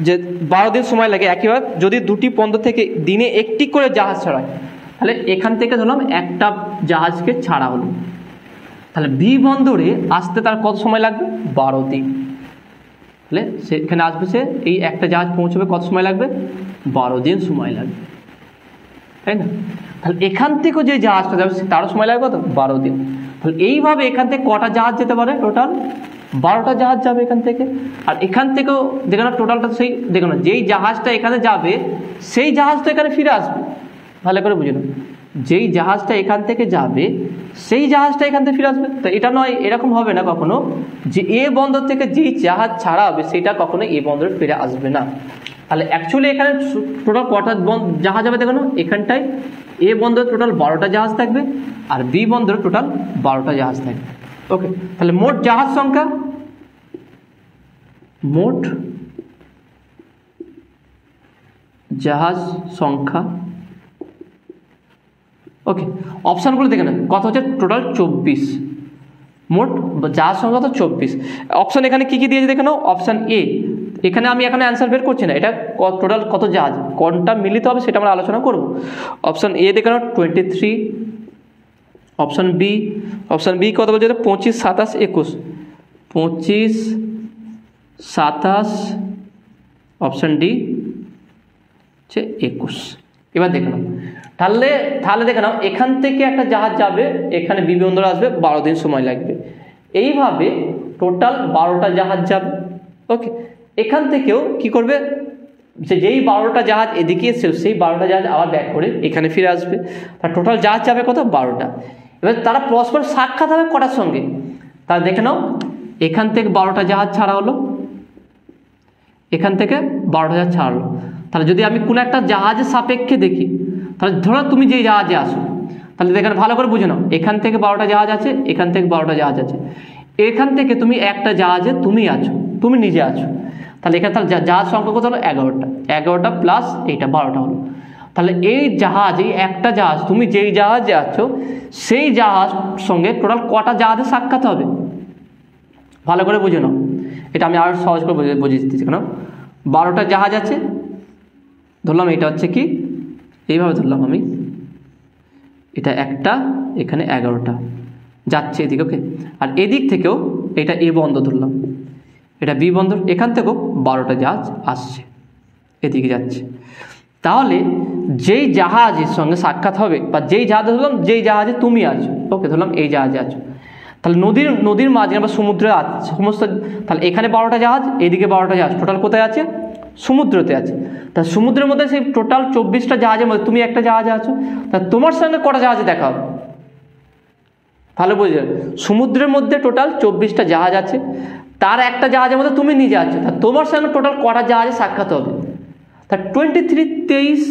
যে 12 দিন সময় লাগে, একইভাবে যদি দুটি বন্দর থেকে দিনে একটি করে জাহাজ ছাড়ায়, তাহলে এখান থেকে ধরলাম একটা জাহাজকে ছাড়া হলো, তাহলে বি বন্দরে আসতে তার কত সময় লাগবে 12 দিন। তাহলে সেখানে আসবে, সে এই একটা জাহাজ পৌঁছবে কত সময় লাগবে 12 দিন সময় লাগবে, তাই না। তাহলে এখান থেকেও যে জাহাজটা যাবে তারও সময় লাগবে কত 12 দিন। তাহলে এইভাবে এখান থেকে কটা জাহাজ যেতে পারে, টোটাল 12টা জাহাজ যাবে এখান থেকে। আর এখান থেকেও দেখো না টোটালটা সেই দেখো না, যেই জাহাজটা এখানে যাবে সেই জাহাজটা এখানে ফিরে আসবে, ভালো করে বুঝে নাও। যেই জাহাজটা এখান থেকে যাবে সেই জাহাজটা এখান থেকে ফিরে আসবে। তো এটা নয়, এরকম হবে না কখনো যে এ বন্দর থেকে যেই জাহাজ ছাড়া হবে সেটা কখনো এ বন্দরে ফিরে আসবে না। তাহলে অ্যাকচুয়ালি এখানে টোটাল কটা জাহাজ হবে দেখো না, এখানটায় এ বন্দরে টোটাল 12টা জাহাজ থাকবে আর বি বন্দরে টোটাল 12টা জাহাজ থাকবে। ওকে, তাহলে মোট জাহাজ সংখ্যা, মোট জাহাজ সংখ্যা, ওকে অপশানগুলো দেখে নেন কত হচ্ছে, টোটাল 24, মোট জাহাজ সংখ্যা তো 24। অপশান এখানে কি কি দিয়েছে দেখে নাও। অপশান এ, এখানে আমি এখানে অ্যান্সার বের করছি না, এটা টোটাল কত জাহাজ কোনটা মিলিত হবে সেটা আমরা আলোচনা করব। অপশান এ দেখে নাও 23, অপশান বি কত বলছে 25, 27, 21, 25, 27, অপশান ডি হচ্ছে 21। এবার দেখে নাও, তাহলে দেখে নাও এখান থেকে একটা জাহাজ যাবে, এখানে বি বন্দর আসবে, 12 দিন সময় লাগবে। এইভাবে টোটাল 12টা জাহাজ যাবে। ওকে, এখান থেকেও কি করবে, যেই 12টা জাহাজ এদিকে এসে সেই 12টা জাহাজ আবার ব্যাক করে এখানে ফিরে আসবে, তার টোটাল জাহাজ যাবে কত 12টা। এবার তারা পরস্পর সাক্ষাৎ হবে কটার সঙ্গে, তাহলে দেখে নাও এখান থেকে 12টা জাহাজ ছাড়া হলো, এখান থেকে 12,000 ছাড়লো। তাহলে যদি আমি কোনো একটা জাহাজের সাপেক্ষে দেখি, তাহলে ধরো তুমি যেই জাহাজে আসো, তাহলে এখানে ভালো করে বুঝে নাও, এখান থেকে 12টা জাহাজ আছে, এখান থেকে 12টা জাহাজ আছে, এখান থেকে তুমি একটা জাহাজে তুমি আছো, তুমি নিজে আছো, তাহলে এখানে তাহলে জাহাজ সংখ্যা কত হলো? 11টা। 11টা প্লাস এইটা 12টা হলো। তাহলে এই জাহাজ, এই একটা জাহাজ, তুমি যেই জাহাজে আছো সেই জাহাজ সঙ্গে টোটাল কটা জাহাজে সাক্ষাৎ হবে? ভালো করে বুঝে নাও, এটা আমি আরও সহজ করে বুঝিয়ে দিচ্ছি। কেন 12টা জাহাজ আছে, ধরলাম এটা হচ্ছে কি এইভাবে ধরলাম আমি, এটা একটা, এখানে 11টা যাচ্ছে এদিকে, ওকে। আর এদিক থেকেও এটা এ বন্দর ধরলাম, এটা বি বন্দর, এখান থেকেও 12টা জাহাজ আসছে, এদিকে যাচ্ছে। তাহলে যেই জাহাজের সঙ্গে সাক্ষাৎ হবে, বা যেই জাহাজে ধরলাম, যেই জাহাজে তুমি আছো, ওকে, ধরলাম এই জাহাজে আছো, তাহলে নদীর মাঝে বা সমুদ্রে আছে সমস্ত, তাহলে এখানে 12টা জাহাজ, এদিকে 12টা জাহাজ, টোটাল কোথায় আছে? সমুদ্রতে আছে। তা সমুদ্রের মধ্যে সেই টোটাল 24টা জাহাজের মধ্যে তুমি একটা জাহাজে আছো, তা তোমার সঙ্গে কটা জাহাজে দেখা হবে? ভালো বুঝলেন, সমুদ্রের মধ্যে টোটাল 24টা জাহাজ আছে, তার একটা জাহাজের মধ্যে তুমি নিজে আছো, তা তোমার সঙ্গে টোটাল কটা জাহাজে সাক্ষাৎ হবে? তা 23, 23,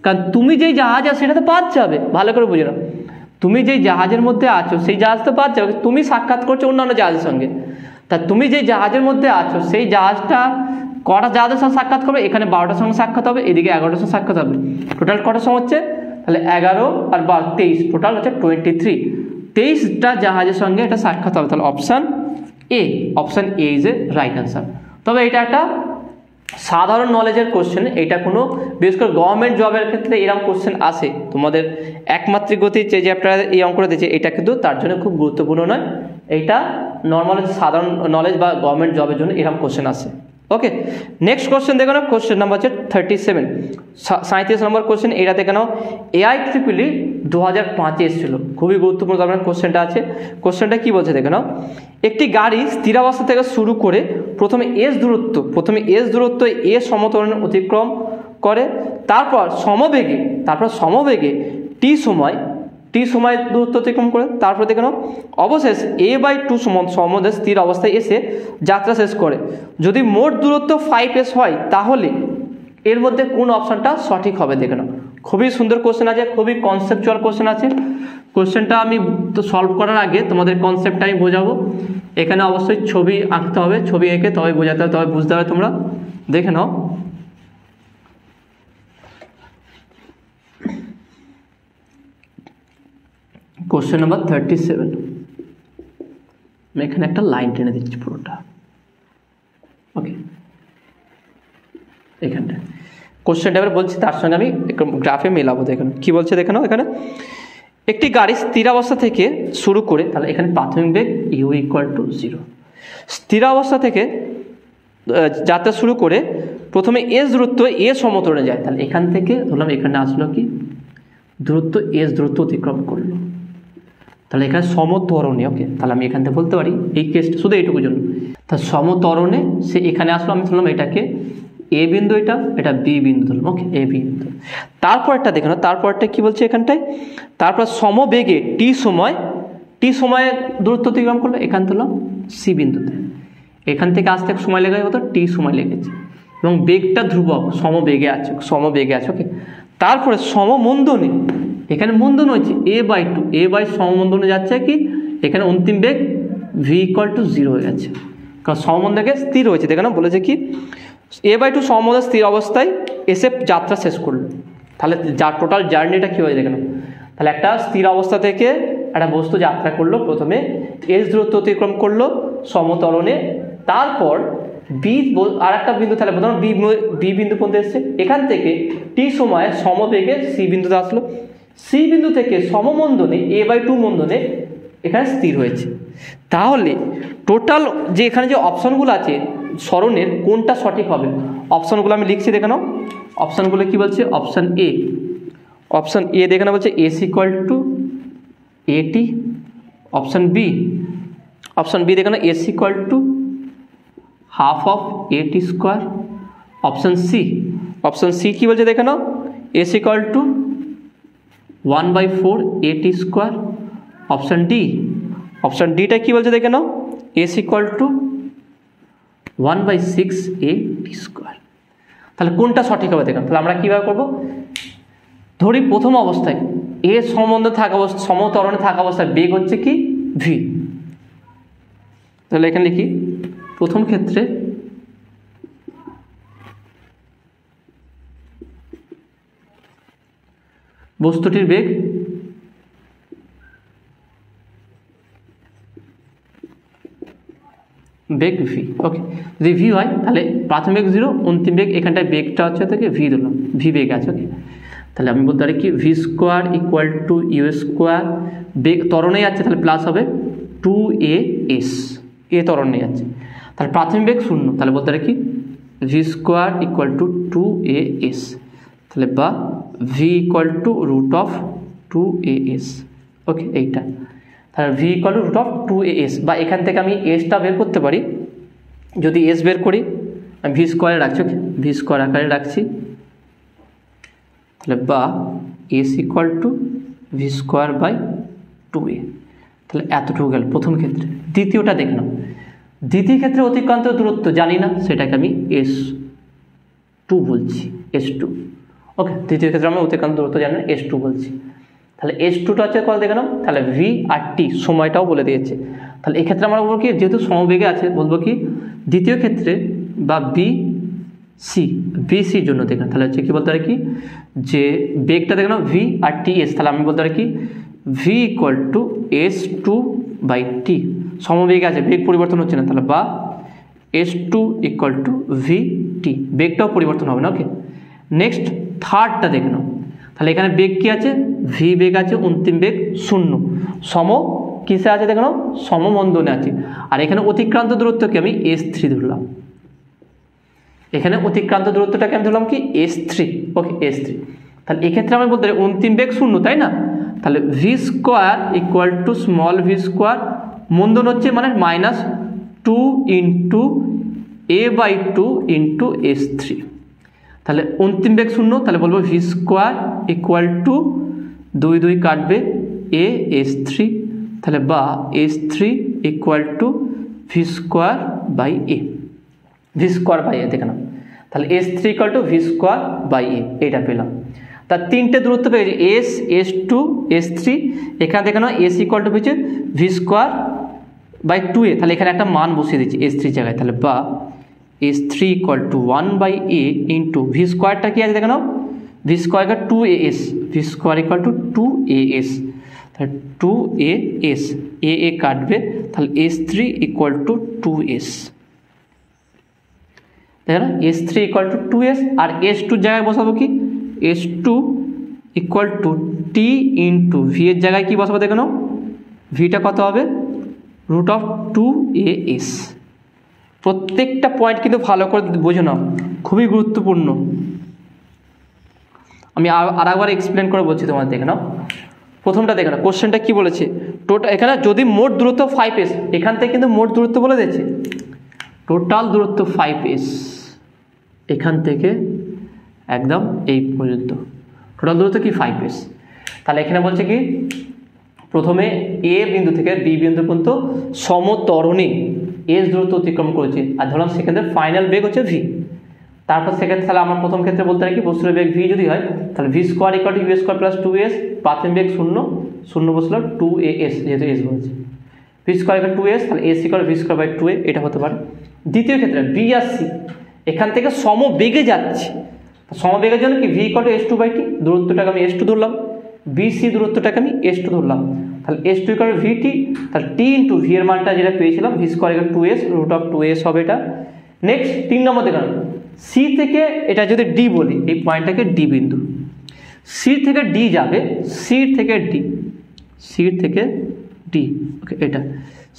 কারণ তুমি যেই জাহাজ আছো সেটা তো বাদ যাবে। ভালো করে বুঝে নাও, তুমি যেই জাহাজের মধ্যে আছো সেই জাহাজ তো বাদ যাবে, তুমি সাক্ষাৎ করছো অন্যান্য জাহাজের সঙ্গে। তা তুমি যেই জাহাজের মধ্যে আছো সেই জাহাজটা কটা জাহাজের সঙ্গে সাক্ষাৎ করবে? এখানে 12টার সঙ্গে সাক্ষাৎ হবে, এদিকে 11টার সঙ্গে সাক্ষাৎ হবে। টোটাল কটার সঙ্গে হচ্ছে? তাহলে 11 আর 12, 23, টোটাল হচ্ছে 23। 23টা জাহাজের সঙ্গে এটা সাক্ষাৎ হবে। তাহলে option A is a right answer. তবে এটা একটা সাধারণ নলেজের কোশ্চেন, এটা কোনো বিশেষ করে গভর্নমেন্ট জবের ক্ষেত্রে এরকম কোশ্চেন আসে। তোমাদের একমাত্রিক গতির যে চ্যাপ্টার এই অঙ্কটা দিয়েছে এটা কিন্তু তার জন্য খুব গুরুত্বপূর্ণ নয়, এইটা নর্মাল সাধারণ নলেজ বা গভর্নমেন্ট জবের জন্য এরকম কোশ্চেন আসে। ওকে, নেক্সট কোশ্চেন দেখো না, কোশ্চেন নাম্বার হচ্ছে 37, 37 নম্বর কোশ্চেন। এটা দেখে নাও, AIEEE 2005 এসেছিল, খুবই গুরুত্বপূর্ণ কোশ্চেনটা আছে। কোশ্চেনটা কি বলছে দেখে নাও, একটি গাড়ি স্থিরাবস্থা থেকে শুরু করে প্রথমে এস দূরত্ব এ সমতরণ অতিক্রম করে, তারপর সমবেগে টি সময় দূরত্ব অতিক্রম করে, তারপর দেখে নাও অবশেষ a/2 সমুদ্রে স্থির অবস্থায় এসে যাত্রা শেষ করে। যদি মোট দূরত্ব 5s হয় তাহলে এর মধ্যে কোন অপশনটা সঠিক হবে? দেখে নাও, খুবই সুন্দর কোশ্চেন আছে, খুবই কনসেপচুয়াল কোশ্চেন আছে। কোশ্চেনটা আমি তো সলভ করার আগে তোমাদের কনসেপ্টটা আমি বোঝাবো। এখানে অবশ্যই ছবি আঁকতে হবে, ছবি এঁকে তবে বোঝাতে হবে, তবে বুঝতে হবে। তোমরা দেখে নাও, কোশ্চেন নাম্বার 37, আমি এখানে একটা লাইন টেনে দিচ্ছি পুরোটা, ওকে। এখানটা কোশ্চেনটা এবার বলছি, তার সঙ্গে আমি গ্রাফে মেলাবো। দেখুন কি বলছে, দেখে নাও, এখানে একটি গাড়ি স্থিরাবস্থা থেকে শুরু করে, তাহলে এখানে প্রাথমিক বেগ u = 0, স্থিরাবস্থা থেকে যাত্রা শুরু করে প্রথমে এস দূরত্ব এ সমতলে যায়, তাহলে এখান থেকে ধরলাম এখানে আসলো কি দূরত্ব এস দূরত্ব অতিক্রম করলো, তাহলে এখানে সমতরণে, ওকে। তাহলে আমি এখান থেকে বলতে পারি এই কেসটা শুধু এইটুকু জন্য, তা সমতরণে সে এখানে আসলো, আমি ধরলাম এটাকে এ বিন্দু, এটা বি বিন্দু ধরলাম, ওকে, এ বিন্দু। তারপরটা দেখে নাও, তারপরটা কি বলছে এখানটায়, তারপর সমবেগে টি সময়ে দূরত্ব অতিক্রম করলো, এখান ধরলাম সি বিন্দুতে, এখান থেকে আসতে সময় লেগে কত? টি সময় লেগেছে, এবং বেগটা ধ্রুবক, সমবেগে আছে, ওকে। তারপরে সমমন্দনে, এখানে মন্দন হচ্ছে a/2 সমমন্দনে যাচ্ছে কি, এখানে অন্তিম বেগ v = 0 হয়ে যাচ্ছে, কারণ সমমন্দনে স্থির হয়েছে। দেখে না বলেছে কি a/2 সমমন্দনে স্থির অবস্থায় এসে যাত্রা শেষ করলো, তাহলে যা টোটাল জার্নিটা কি হয়ে, দেখে না, তাহলে একটা স্থির অবস্থা থেকে একটা বস্তু যাত্রা করলো, প্রথমে এস দূরত্ব অতিক্রম করলো সমতরণে, তারপর বি আর একটা বিন্দু, তাহলে প্রথমে বি বিন্দু পর্যন্ত এসছে, এখান থেকে টি সময়ে সমবেগে সি বিন্দুতে আসলো, সি বিন্দু থেকে সমমন্দনে a/2 মন্দনে এখানে স্থির হয়েছে। তাহলে টোটাল যে এখানে যে অপশনগুলো আছে সরণের কোনটা সঠিক হবে? অপশনগুলো আমি লিখছি, দেখে নাও অপশনগুলো কি বলছে। অপশন এ দেখে নাও বলছে এস = AT। অপশন বি দেখে নাও এস = ½ AT²। অপশন সি কি বলছে দেখে নাও, এস = 1/4 AT²। অপশন ডিটা কি বলছে দেখে নাও, এস = 1/6 AT²। স্কোয়ার। তাহলে কোনটা সঠিক হবে দেখুন। তাহলে আমরা কীভাবে করবো, ধরি প্রথম অবস্থায় এ সমতরণে থাকা অবস্থায় বেগ হচ্ছে কি ভি। তাহলে এখানে লিখি প্রথম ক্ষেত্রে বস্তুটির বেগ ভি। ওকে, যদি ভি হয় তাহলে প্রাথমিক বেগ 0, অন্তিম বেগ এখানটায় বেগটা হচ্ছে থেকে ভি ধরলাম, ভি বেগ আছে। ওকে, তাহলে আমি বলতে পারি কি V square equal to you square, বেগ ত্বরণে যাচ্ছে তাহলে প্লাস হবে 2as, এ ত্বরণে যাচ্ছে তাহলে প্রাথমিক বেগ 0, তাহলে বলতে পারি কি V square equal to 2as, তাহলে বা v equal to root of 2as। Okay, এইটা তাহলে v equal to root of 2as, বা এখান থেকে আমি এসটা বের করতে পারি। যদি এস বের করি আমি ভি স্কোয়ারে রাখছি, ওকে ভি স্কোয়ার আকারে রাখছি, তাহলে বা s equal to V square by 2a। তাহলে এতটুকু গেল প্রথম ক্ষেত্রে। দ্বিতীয়টা দেখলাম, দ্বিতীয় ক্ষেত্রে অতিক্রান্ত দূরত্ব জানি না, সেটাকে আমি S2 বলছি, S2। ওকে, দ্বিতীয় ক্ষেত্রে আমি অতিক্রান্ত দূরত্ব জানি না, S2 বলছি। তাহলে S2টা হচ্ছে কত দেখে নাও, তাহলে ভি আর টি সময়টাও বলে দিয়েছে। তাহলে এক্ষেত্রে আমরা বলবো কি, যেহেতু সমবেগে আছে বলবো কি দ্বিতীয় ক্ষেত্রে বা বিসির জন্য দেখেন, তাহলে হচ্ছে কি বলতে পারি কি যে বেগটা দেখে নাও ভি আর টি এস, তাহলে আমি বলতে পারি কি V equal to S2 by T, সমবেগে আছে বেগ পরিবর্তন হচ্ছে না, তাহলে বা S2 equal to V T, বেগটাও পরিবর্তন হবে না। ওকে, নেক্সট থার্ডটা দেখে নাও, তাহলে এখানে বেগ কি আছে ভি বেগ আছে, অন্তিম বেগ 0, সম কিসে আছে দেখে নাও সমমন্দনে আছে, আর এখানে অতিক্রান্ত দূরত্বকে আমি S3 ধরলাম, এখানে অতিক্রান্ত দূরত্বটাকে আমি ধরলাম কি S3। ওকে, S3, তাহলে এক্ষেত্রে আমি বলতে পারি অন্তিম বেগ 0, তাই না, তাহলে v square equal two small V square, মন্দন হচ্ছে মানে -2 ইন্টু a/2 ইন্টু S3, তাহলে অন্তিম বেগ 0, তাহলে বলবো ভি স্কোয়ার ইকুয়াল টু 2 কাটবে S3, তাহলে বা S3 equal to V square by A, V square by A দেখে নাও, তাহলে S3 equal to V square by A, এইটা পেলাম। তার তিনটে দূরত্ব পেয়েছি S2 S3, এখানে দেখে নাও S ইকুয়াল টু পেয়েছে ভি স্কোয়ার বাই 2a, তাহলে এখানে একটা মান বসিয়ে দিচ্ছি S3 জায়গায়, তাহলে বা S3 equal two 1/a into V স্কোয়ারটা কি আছে দেখে নাও V square 2as, V square equal to 2as, তাহলে 2as, a কাটবে, তাহলে S3 ইকুয়াল টু 2s, দেখে না S3 ইকুয়াল টু 2s, আর S2 জায়গায় বসাবো কি S2 ইকুয়াল টু টি ইন্টু ভি এর জায়গায় কি বসাবো দেখে নাও, ভিটা কত হবে রুট অফ 2as। প্রত্যেকটা পয়েন্ট কিন্তু ভালো করে বোঝো নাও, খুবই গুরুত্বপূর্ণ। আমি আরেকবার এক্সপ্লেন করে বলছি তোমার, দেখে নাও প্রথমটা দেখে নাও, কোশ্চেনটা কি বলেছে, টোটাল এখানে যদি মোট দূরত্ব 5s, এখান থেকে কিন্তু মোট দূরত্ব বলে দিয়েছে, টোটাল দূরত্ব 5s, এখান থেকে একদম এই পর্যন্ত টোটাল দূরত্ব কি 5s। তাহলে এখানে বলছে কি প্রথমে এ বিন্দু থেকে বি বিন্দু পর্যন্ত সমতরণে এস দূরত্ব অতিক্রম করেছে, আর ধরলাম সেক্ষেত্রে ফাইনাল বেগ হচ্ছে ভি। তারপর সেক্ষেত্রে তাহলে আমার প্রথম ক্ষেত্রে বলতে পারি কি বস্তুর বেগ ভি যদি হয়, তাহলে v square equal to you square plus 2s, প্রাথমিক বেগ 0 বসলো 2as, যেহেতু এস বলছে ভি স্কোয়ার ইকুয়াল 2s, তাহলে s equal v square by 2a, এটা হতে পারে। দ্বিতীয় ক্ষেত্রে বি আর সি এখান থেকে সমবেগে যাচ্ছে, সমবেগের জন্য কি V equal to S2 by T, দূরত্বটাকে আমি S2 ধরলাম, বিসি দূরত্বটাকে আমি S2 ধরলাম, তাহলে S2 ইকুয়াল টু ভি টি, তাহলে টি ইন্টু ভি এর মানটা যেটা পেয়েছিলাম v square equal 2s, root of 2s হবে এটা। নেক্সট 3 নম্বর দেখলাম সি থেকে, এটা যদি ডি বলি এই পয়েন্টটাকে ডি বিন্দু, সি থেকে ডি যাবে, সি থেকে ডি, ওকে এটা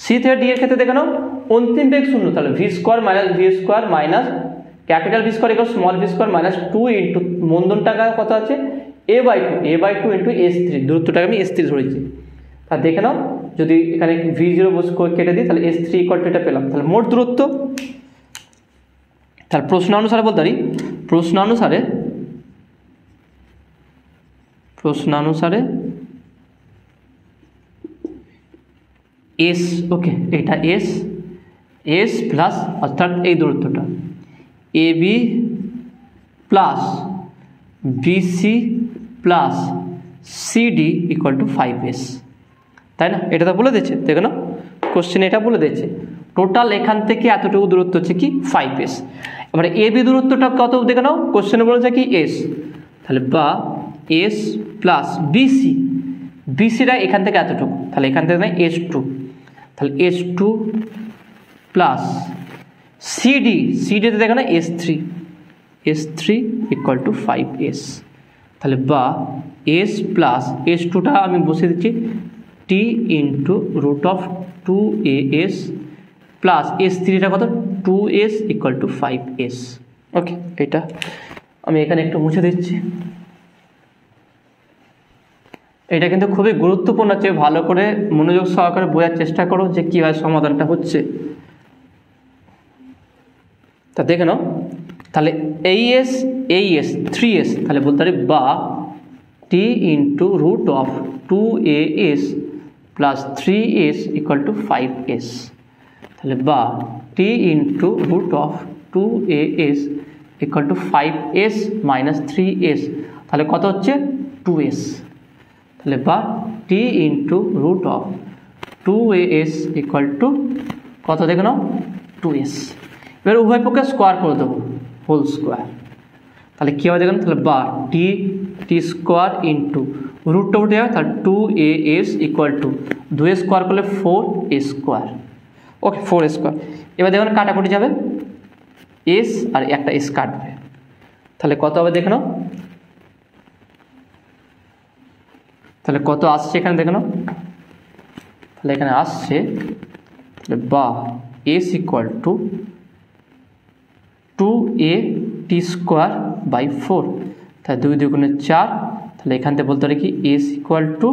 সি থেকে ডি এর ক্ষেত্রে দেখে নাও অন্তিম বেগ 0, তাহলে v square minus V square minus capital V square equal small V square minus 2 into মন্দন টাকা কত আছে a/2 ইন্টু S3, দূরত্বটাকে আমি S3 ধরেছি। তা দেখে নাও যদি এখানে V0 কেটে দিই তাহলে S3 ইকুয়াল টু এটা পেলাম, তাহলে মোট দূরত্ব, তাহলে প্রশ্নানুসারে বলতে পারি প্রশ্নানুসারে S, ওকে এটা S প্লাস অর্থাৎ এই দূরত্বটা A B plus BC plus CD equal to 5s, তাই না? এটা তো বলে দিচ্ছে, দেখো না কোশ্চেনে এটা বলে দিচ্ছে টোটাল এখান থেকে এতটুকু দূরত্ব হচ্ছে কি 5s। এবারে এ বি দূরত্বটা কত দেখে নাও, কোশ্চেনে বলেছে কি এস, তাহলে বা এস প্লাস বিসি, বিসিটা এখান থেকে এতটুকু, তাহলে এখান থেকে s2, তাহলে s2 প্লাস সিডি, সিডিতে দেখো না s3 ইকুয়াল টু 5s, তাহলে বা এস প্লাস s2টা আমি বসিয়ে দিচ্ছি T into root of 2as plus s3টা কত 2s ইকুয়াল টু 5s। ওকে, এটা আমি এখানে একটু মুছে দিচ্ছি। এটা কিন্তু খুবই গুরুত্বপূর্ণ, হচ্ছে ভালো করে মনোযোগ সহকারে বোঝার চেষ্টা করো যে কীভাবে সমাধানটা হচ্ছে। তা দেখে নাও, তাহলে এইএস 3s, তাহলে বলতে পারি বা T into root of 2as plus 3s equal to 5s, তাহলে বা T into root of 2as equal to 5s minus 3s, তাহলে কত হচ্ছে 2s, তাহলে বা T into root of 2as equal to কত দেখে নাও 2s। এবার উভয় পক্ষে স্কোয়ার করে দেবো, হোল স্কোয়ার, তাহলে কী হবে দেখুন, তাহলে বা টি স্কোয়ার ইন্টু রুটটা উঠে যাবে, তাহলে 2as equal to 2a square করলে 4a স্কোয়ার। ওকে, 4a স্কোয়ার। এবার দেখুন কাটাকুটি যাবে, এস আর একটা এস কাটবে, তাহলে কত হবে দেখে নাও, তাহলে কত আসছে এখানে দেখে নাও, তাহলে এখানে আসছে তাহলে বা s equal to 2a t square by 4, তাহলে 2 দুগুণে 4, তাহলে এখান থেকে বলতে পারি কি S equal to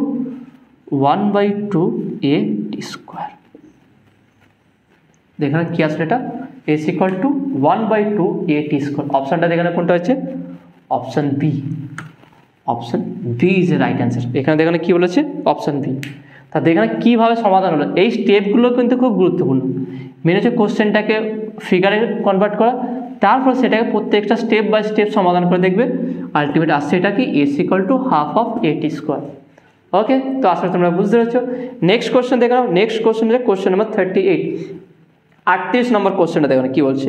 1/2a t square. দেখেন কি আসলে এটা s equal to 1/2a t square. অপশানটা দেখেন কোনটা হচ্ছে, option B, option B is a right answer. এখানে দেখেন কি বলেছে, অপশান বি। তা দেখেন কীভাবে সমাধান হলো, এই স্টেপগুলো কিন্তু খুব গুরুত্বপূর্ণ। মেন হচ্ছে কোশ্চেনটাকে ফিগারে কনভার্ট করা, তারপর সেটাকে প্রত্যেকটা স্টেপ বাই স্টেপ সমাধান করে দেখবে, আলটিমেট আসছে এটা কি S equal to half of A T square. Okay, তো আসলে তোমরা বুঝতে পেরেছো। নেক্সট কোশ্চেন দেখে নাও, নেক্সট কোশ্চেন হচ্ছে কোশ্চেন নাম্বার 38, 38 নম্বর কোশ্চেনটা দেখো কি বলছে।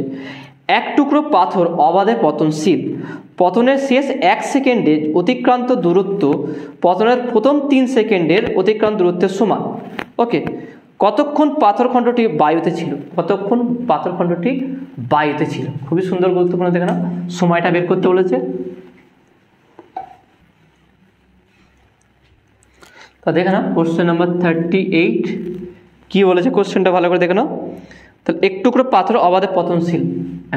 এক টুকরো পাথর অবাধে পতনশীল, পতনের শেষ 1 সেকেন্ডে অতিক্রান্ত দূরত্ব পতনের প্রথম 3 সেকেন্ডের অতিক্রান্ত দূরত্বের সমান। ওকে, কতক্ষণ পাথরখণ্ডটি বায়ুতে ছিল, কতক্ষণ পাথরখণ্ডটি বায়ুতে ছিল, খুবই সুন্দর গুরুত্বপূর্ণ। দেখে না, সময়টা বের করতে বলেছে। তা দেখে না কোশ্চেন নাম্বার 38 কি বলেছে, কোশ্চেনটা ভালো করে দেখে নাও। তাহলে এক টুকরো পাথর অবাধে পতনশীল,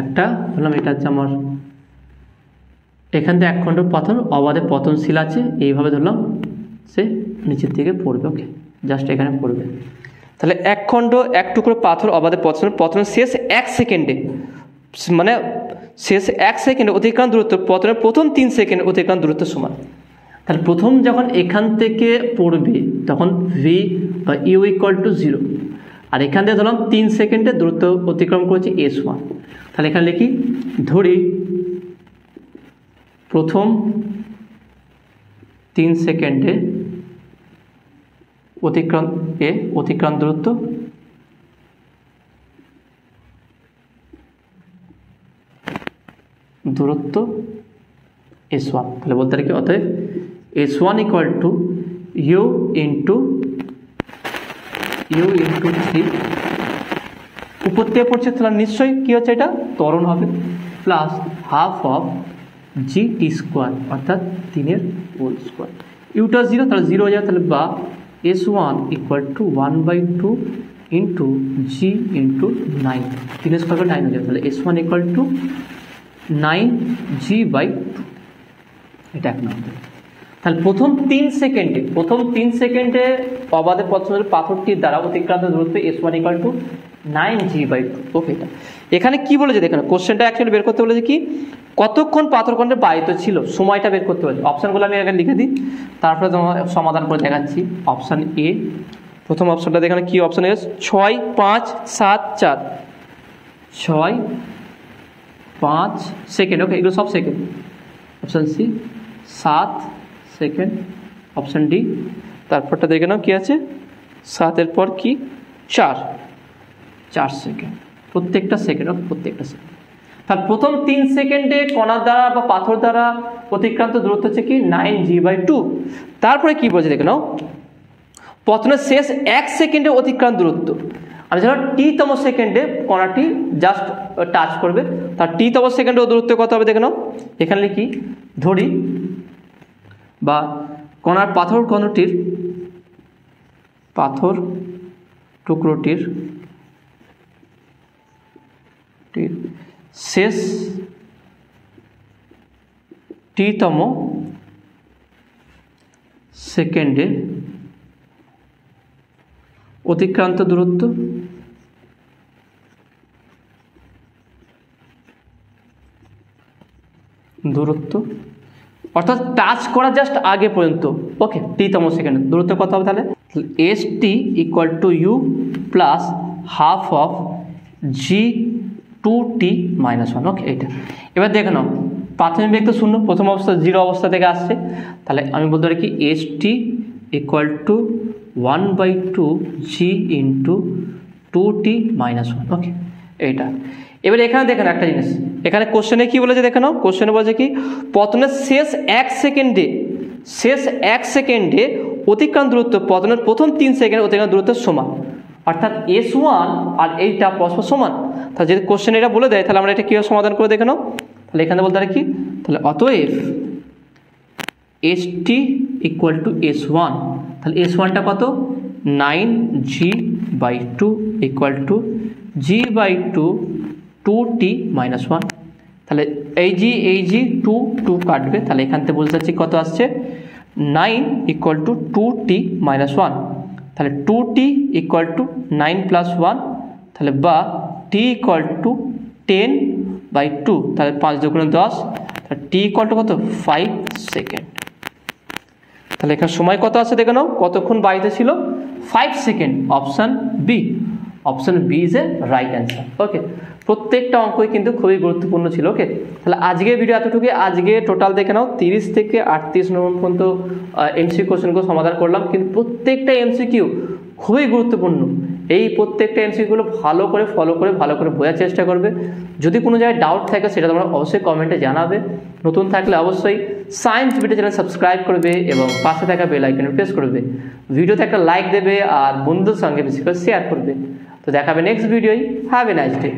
একটা বললাম এটা হচ্ছে আমার এখান থেকে এক খণ্ড পাথর অবাধে পতনশীল আছে, এইভাবে ধরলাম সে নিচের দিকে পড়বে। ওকে, জাস্ট এখানে পড়বে। তাহলে এক খণ্ড এক টুকরো পাথর অবাধে পতনের শেষ 1 সেকেন্ডে, মানে শেষ 1 সেকেন্ডে অতিক্রান্ত দূরত্ব পতনের প্রথম 3 সেকেন্ড অতিক্রান্ত দূরত্বের সমান। তাহলে প্রথম যখন এখান থেকে পড়বে তখন ভি বা ইউ ইকুয়াল টু 0, আর এখান থেকে ধরলাম 3 সেকেন্ডে দূরত্ব অতিক্রম করেছি s1। তাহলে এখানে লিখি, ধরি প্রথম 3 সেকেন্ডে অতিক্রান্ত দূরত্ব s1। তাহলে বলতে পারি কি, অতএব s1 equal to you into 3, উপর থেকে পড়ছে, তাহলে নিশ্চয়ই কী হচ্ছে, এটা ত্বরণ হবে, plus half of G T square, অর্থাৎ 3 হোল স্কোয়ার। ইউটা 0, তাহলে 0 হয়ে যাবে, তাহলে বা s1 equal to 1/2 into G into 9, 3 square করে 9 হয়ে যাবে, তাহলে s1 ইকুয়াল টু 9g/2, এটা 1 নম্বর। তাহলে প্রথম 3 সেকেন্ডে অবাধে পতনের পাথরটির দ্বারা অতিক্রান্ত দূরত্ব s1 ইকুয়াল টু 9g/2। ওকে, এখানে কি বলেছে দেখেন, কোশ্চেনটা অ্যাকচুয়ালি বের করতে বলেছে কি, কতক্ষণ পাথরখণ্ডে বায়িত ছিল, সময়টা বের করতে বলেছে। অপশানগুলো আমি এখানে লিখে দিই, তারপরে তোমার সমাধান করে দেখাচ্ছি। অপশান এ, প্রথম অপশানটা দেখেন কি অপশান এস, 6, 5, 7, 4, 6, 5 সেকেন্ড, ওকে এগুলো সব second. Option C 7 second, option D তারপরটা দেখে নাও কী আছে, 7-এর পর কি 4 সেকেন্ড, প্রত্যেকটা সেকেন্ড, ওকে প্রত্যেকটা সেকেন্ড। তার প্রথম 3 সেকেন্ডে কণার দ্বারা বা পাথর দ্বারা অতিক্রান্ত দূরত্ব হচ্ছে কি 9g/2। তারপরে কি বলছে দেখে নাও, পতনের শেষ 1 সেকেন্ডে অতিক্রান্ত দূরত্ব, আমি ধরো tতম সেকেন্ডে কণাটি জাস্ট টাচ করবে, তার tতম সেকেন্ডে দূরত্ব কত হবে দেখে নাও, এখানে লিখি ধরি বা কণার পাথর টুকরোটির শেষ tতম সেকেন্ডে অতিক্রান্ত দূরত্ব অর্থাৎ টাচ করা জাস্ট আগে পর্যন্ত, ওকে tতম সেকেন্ড দূরত্ব কত হবে তাহলে st = u plus half of g2t - 1, ওকে এইটা। এবার দেখে নাও প্রাথমিক বেগ তো শূন্য, প্রথম অবস্থা 0 অবস্থা থেকে আসছে, তাহলে আমি বলতে পারি কি st = 1/2 g × 2t - 1, ওকে এইটা। এবার এখানে দেখেন একটা জিনিস, এখানে কোশ্চেনে কি বলেছে দেখে নাও, কোশ্চেনে বলেছে কি পতনের শেষ 1 সেকেন্ডে অতিক্রান্ত দূরত্ব পতনের প্রথম 3 সেকেন্ড অতিক্রান্ত দূরত্বের সমান, অর্থাৎ s1 আর এইটা পরস্পর সমান। তাহলে যদি কোশ্চেন এটা বলে দেয় তাহলে আমরা এটা কীভাবে সমাধান করে দেখে নাও, তাহলে এখানে বলতে পারি কি, তাহলে অতএব st = s1, তাহলে s1টা কত 9g/2 = g/2 2t - 1, তাহলে এই জি 2 কাটবে, তাহলে এখান থেকে বলতে চাচ্ছি কত আসছে 9 = 2t - 1, তাহলে 2t = 9 + 1, তাহলে বা t = 10/2, তাহলে 5 × 10, তাহলে t = কত 5 সেকেন্ড। তাহলে এখানে সময় কত আছে দেখে নাও, কতক্ষণ বাড়িতে ছিল 5 second, option B is a right answer, okay. প্রত্যেকটা অঙ্কই কিন্তু খুবই গুরুত্বপূর্ণ ছিল, ওকে। তাহলে আজকের ভিডিও এতটুকু, আজকে টোটাল দেখে নাও 30 থেকে 38 নম্বর পর্যন্ত এমসিকিউ কোশ্চেনগুলো সমাধান করলাম, কিন্তু প্রত্যেকটা এমসিকিউ খুবই গুরুত্বপূর্ণ। এই প্রত্যেকটা এমসিকিউগুলো ভালো করে ফলো করে ভালো করে বোঝার চেষ্টা করবে। যদি কোনো জায়গায় ডাউট থাকে সেটা তোমরা অবশ্যই কমেন্টে জানাবে। নতুন থাকলে অবশ্যই সায়েন্স ভিডিও চ্যানেল সাবস্ক্রাইব করবে এবং পাশে থাকা বেল আইকনে প্রেস করবে। ভিডিওতে একটা লাইক দেবে আর বন্ধুদের সঙ্গে বেশি করে শেয়ার করবে। তো দেখাবে নেক্সট ভিডিওয়। Have a nice day.